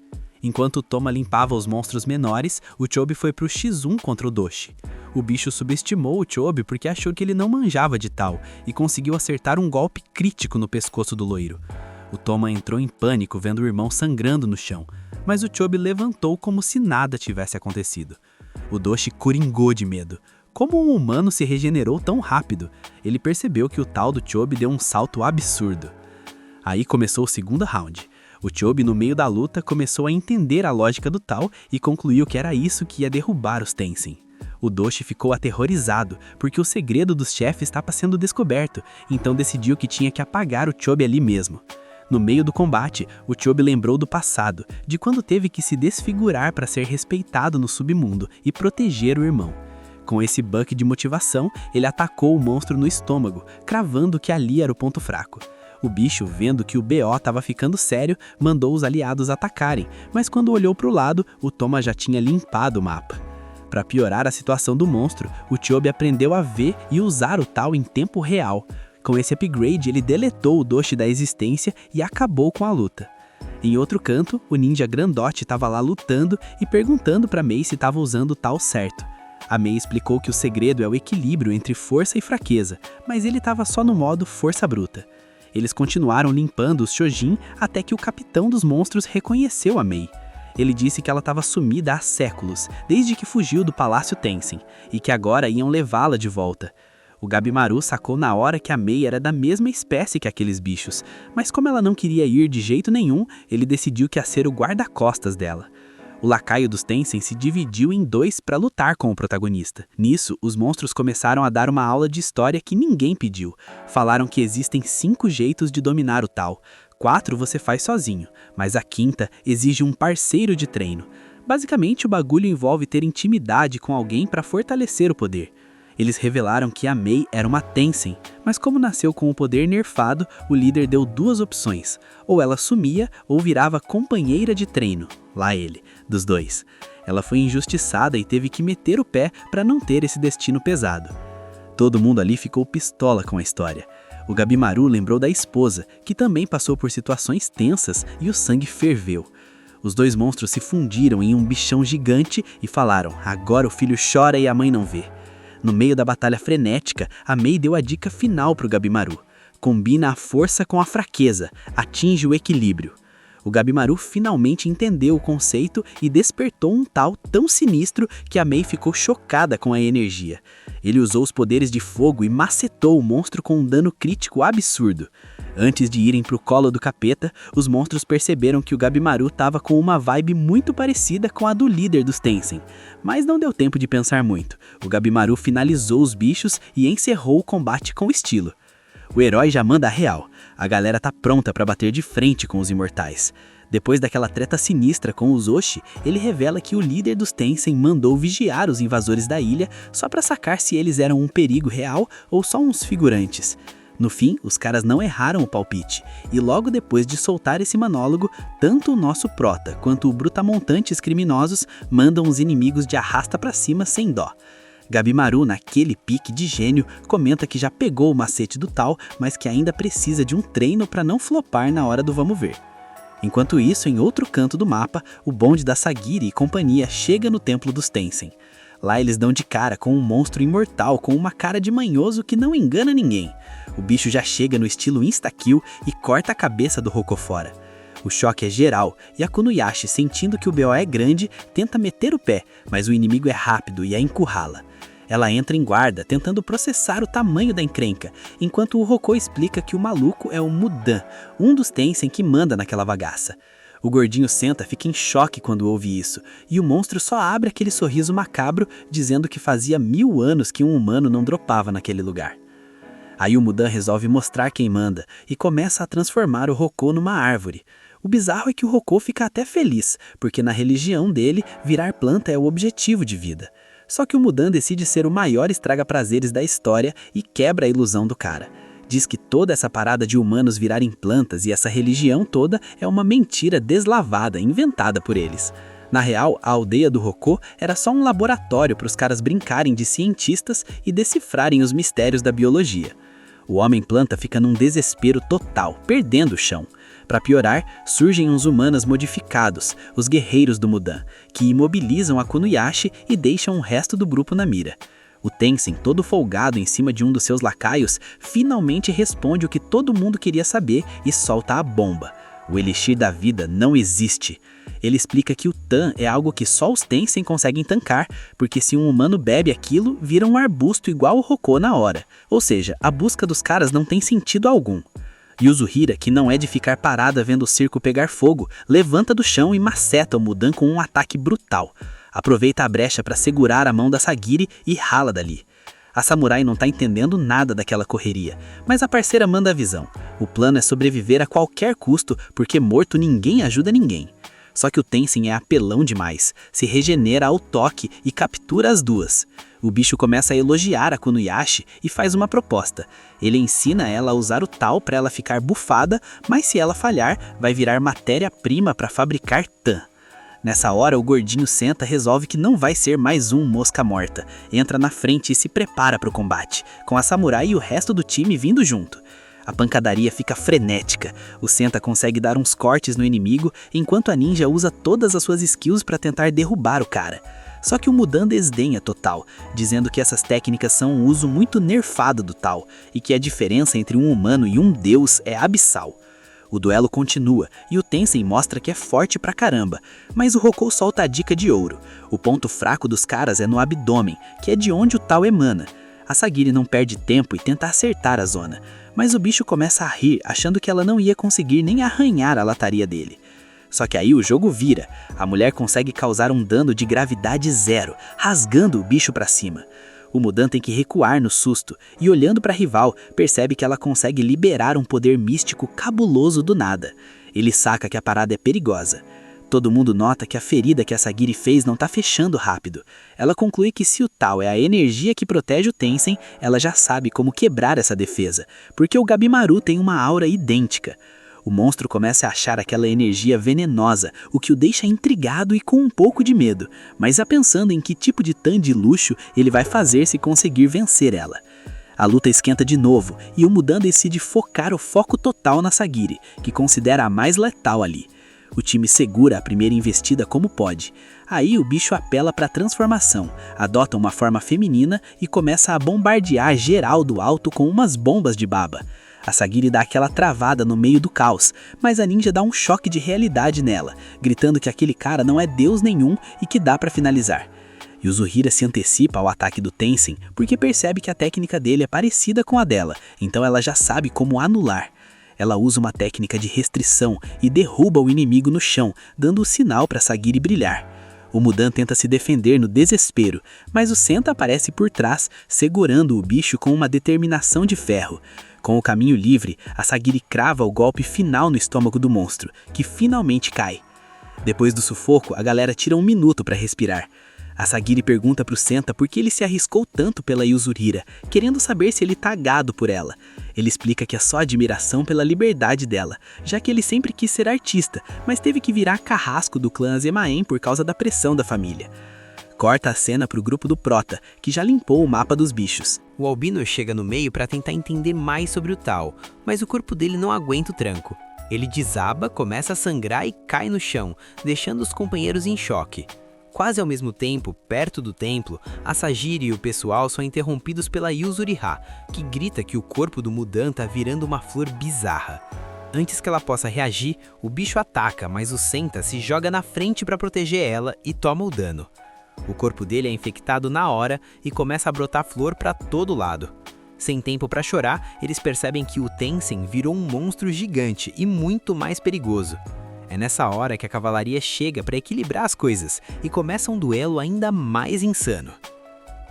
Enquanto o Toma limpava os monstros menores, o Chobe foi pro X1 contra o Doshi. O bicho subestimou o Chobe porque achou que ele não manjava de tal e conseguiu acertar um golpe crítico no pescoço do loiro. O Toma entrou em pânico vendo o irmão sangrando no chão, mas o Chobe levantou como se nada tivesse acontecido. O Doshi coringou de medo. Como um humano se regenerou tão rápido? Ele percebeu que o tal do Chobe deu um salto absurdo. Aí começou o segundo round. O Chobe, no meio da luta, começou a entender a lógica do tal e concluiu que era isso que ia derrubar os Tenzin. O Doshi ficou aterrorizado, porque o segredo dos chefes estava sendo descoberto, então decidiu que tinha que apagar o Chobe ali mesmo. No meio do combate, o Chobe lembrou do passado, de quando teve que se desfigurar para ser respeitado no submundo e proteger o irmão. Com esse buck de motivação, ele atacou o monstro no estômago, cravando que ali era o ponto fraco. O bicho, vendo que o BO estava ficando sério, mandou os aliados atacarem, mas quando olhou para o lado, o Toma já tinha limpado o mapa. Para piorar a situação do monstro, o Chobe aprendeu a ver e usar o tal em tempo real. Com esse upgrade, ele deletou o Doshi da existência e acabou com a luta. Em outro canto, o ninja grandote estava lá lutando e perguntando para Mei se estava usando o tal certo. A Mei explicou que o segredo é o equilíbrio entre força e fraqueza, mas ele estava só no modo força bruta. Eles continuaram limpando os Shojin até que o capitão dos monstros reconheceu a Mei. Ele disse que ela estava sumida há séculos, desde que fugiu do Palácio Tenzin, e que agora iam levá-la de volta. O Gabimaru sacou na hora que a Mei era da mesma espécie que aqueles bichos, mas como ela não queria ir de jeito nenhum, ele decidiu que ia ser o guarda-costas dela. O lacaio dos Tenzin se dividiu em 2 para lutar com o protagonista. Nisso, os monstros começaram a dar uma aula de história que ninguém pediu. Falaram que existem 5 jeitos de dominar o tal. 4 você faz sozinho, mas a 5ª exige um parceiro de treino. Basicamente, o bagulho envolve ter intimidade com alguém para fortalecer o poder. Eles revelaram que a Mei era uma Tenzin, mas como nasceu com o poder nerfado, o líder deu 2 opções. Ou ela sumia ou virava companheira de treino. Lá ele, dos 2. Ela foi injustiçada e teve que meter o pé para não ter esse destino pesado. Todo mundo ali ficou pistola com a história. O Gabimaru lembrou da esposa, que também passou por situações tensas e o sangue ferveu. Os 2 monstros se fundiram em um bichão gigante e falaram: agora o filho chora e a mãe não vê. No meio da batalha frenética, a Mei deu a dica final pro Gabimaru. Combina a força com a fraqueza, atinge o equilíbrio. O Gabimaru finalmente entendeu o conceito e despertou um tal tão sinistro que a Mei ficou chocada com a energia. Ele usou os poderes de fogo e macetou o monstro com um dano crítico absurdo. Antes de irem pro colo do capeta, os monstros perceberam que o Gabimaru estava com uma vibe muito parecida com a do líder dos Tenzin. Mas não deu tempo de pensar muito. O Gabimaru finalizou os bichos e encerrou o combate com estilo. O herói já manda a real. A galera tá pronta para bater de frente com os imortais. Depois daquela treta sinistra com os Oshi, ele revela que o líder dos Tenzin mandou vigiar os invasores da ilha só para sacar se eles eram um perigo real ou só uns figurantes. No fim, os caras não erraram o palpite, e logo depois de soltar esse monólogo, tanto o nosso prota quanto o brutamontantes criminosos mandam os inimigos de arrasta pra cima sem dó. Gabimaru, naquele pique de gênio, comenta que já pegou o macete do tal, mas que ainda precisa de um treino para não flopar na hora do vamos ver. Enquanto isso, em outro canto do mapa, o bonde da Sagiri e companhia chega no templo dos Tenzin. Lá eles dão de cara com um monstro imortal com uma cara de manhoso que não engana ninguém. O bicho já chega no estilo insta-kill e corta a cabeça do Hoko fora. O choque é geral e a Kunoyashi, sentindo que o BO é grande, tenta meter o pé, mas o inimigo é rápido e a encurrala. Ela entra em guarda, tentando processar o tamanho da encrenca, enquanto o Hoko explica que o maluco é o Mudan, um dos Tensen que manda naquela bagaça. O gordinho Senta fica em choque quando ouve isso, e o monstro só abre aquele sorriso macabro, dizendo que fazia 1000 anos que um humano não dropava naquele lugar. Aí o Mudan resolve mostrar quem manda, e começa a transformar o Hoko numa árvore. O bizarro é que o Hoko fica até feliz, porque na religião dele, virar planta é o objetivo de vida. Só que o Mudan decide ser o maior estraga-prazeres da história e quebra a ilusão do cara. Diz que toda essa parada de humanos virarem plantas e essa religião toda é uma mentira deslavada, inventada por eles. Na real, a aldeia do Hoko era só um laboratório para os caras brincarem de cientistas e decifrarem os mistérios da biologia. O homem-planta fica num desespero total, perdendo o chão. Para piorar, surgem uns humanos modificados, os guerreiros do Mudan, que imobilizam a Kunoyashi e deixam o resto do grupo na mira. O Tensen, todo folgado em cima de um dos seus lacaios, finalmente responde o que todo mundo queria saber e solta a bomba. O Elixir da Vida não existe. Ele explica que o Tan é algo que só os Tensen conseguem tancar, porque se um humano bebe aquilo, vira um arbusto igual o Hoko na hora. Ou seja, a busca dos caras não tem sentido algum. Yuzuhira, que não é de ficar parada vendo o circo pegar fogo, levanta do chão e maceta o Mudan com um ataque brutal. Aproveita a brecha para segurar a mão da Sagiri e rala dali. A samurai não tá entendendo nada daquela correria, mas a parceira manda a visão. O plano é sobreviver a qualquer custo, porque morto ninguém ajuda ninguém. Só que o Tensen é apelão demais, se regenera ao toque e captura as duas. O bicho começa a elogiar a Kunoyashi e faz uma proposta. Ele ensina ela a usar o tal para ela ficar bufada, mas se ela falhar, vai virar matéria-prima para fabricar Tan. Nessa hora, o gordinho Senta resolve que não vai ser mais um mosca morta. Entra na frente e se prepara para o combate, com a samurai e o resto do time vindo junto. A pancadaria fica frenética. O Senta consegue dar uns cortes no inimigo, enquanto a ninja usa todas as suas skills para tentar derrubar o cara. Só que o Mudan desdenha total, dizendo que essas técnicas são um uso muito nerfado do tal, e que a diferença entre um humano e um deus é abissal. O duelo continua, e o Tensen mostra que é forte pra caramba, mas o Hoko solta a dica de ouro. O ponto fraco dos caras é no abdômen, que é de onde o tal emana. A Sagiri não perde tempo e tenta acertar a zona, mas o bicho começa a rir, achando que ela não ia conseguir nem arranhar a lataria dele. Só que aí o jogo vira, a mulher consegue causar um dano de gravidade zero, rasgando o bicho pra cima. O Mudan tem que recuar no susto, e olhando pra rival, percebe que ela consegue liberar um poder místico cabuloso do nada. Ele saca que a parada é perigosa. Todo mundo nota que a ferida que a Sagiri fez não tá fechando rápido. Ela conclui que se o tal é a energia que protege o Tensen, ela já sabe como quebrar essa defesa, porque o Gabimaru tem uma aura idêntica. O monstro começa a achar aquela energia venenosa, o que o deixa intrigado e com um pouco de medo, mas já pensando em que tipo de Tan de luxo ele vai fazer se conseguir vencer ela. A luta esquenta de novo e o Mudan decide focar o foco total na Sagiri, que considera a mais letal ali. O time segura a primeira investida como pode. Aí o bicho apela para a transformação, adota uma forma feminina e começa a bombardear geral do alto com umas bombas de baba. A Sagiri dá aquela travada no meio do caos, mas a ninja dá um choque de realidade nela, gritando que aquele cara não é deus nenhum e que dá para finalizar. Yuzuhira se antecipa ao ataque do Tensen porque percebe que a técnica dele é parecida com a dela, então ela já sabe como anular. Ela usa uma técnica de restrição e derruba o inimigo no chão, dando o sinal para Sagiri brilhar. O Mudan tenta se defender no desespero, mas o Senta aparece por trás, segurando o bicho com uma determinação de ferro. Com o caminho livre, a Sagiri crava o golpe final no estômago do monstro, que finalmente cai. Depois do sufoco, a galera tira um minuto para respirar. A Sagiri pergunta pro Senta por que ele se arriscou tanto pela Yuzuhira, querendo saber se ele tá gado por ela. Ele explica que é só admiração pela liberdade dela, já que ele sempre quis ser artista, mas teve que virar carrasco do clã Azemaen por causa da pressão da família. Corta a cena pro grupo do Prota, que já limpou o mapa dos bichos. O Albino chega no meio para tentar entender mais sobre o tal, mas o corpo dele não aguenta o tranco. Ele desaba, começa a sangrar e cai no chão, deixando os companheiros em choque. Quase ao mesmo tempo, perto do templo, a Sagiri e o pessoal são interrompidos pela Yuzuriha, que grita que o corpo do Mudan tá virando uma flor bizarra. Antes que ela possa reagir, o bicho ataca, mas o Senta se joga na frente para proteger ela e toma o dano. O corpo dele é infectado na hora e começa a brotar flor para todo lado. Sem tempo para chorar, eles percebem que o Tensem virou um monstro gigante e muito mais perigoso. É nessa hora que a cavalaria chega para equilibrar as coisas e começa um duelo ainda mais insano.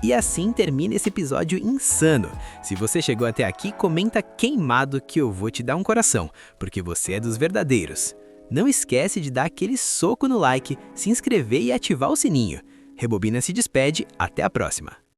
E assim termina esse episódio insano. Se você chegou até aqui, comenta queimado que eu vou te dar um coração, porque você é dos verdadeiros. Não esquece de dar aquele soco no like, se inscrever e ativar o sininho. Rebobina se despede, até a próxima.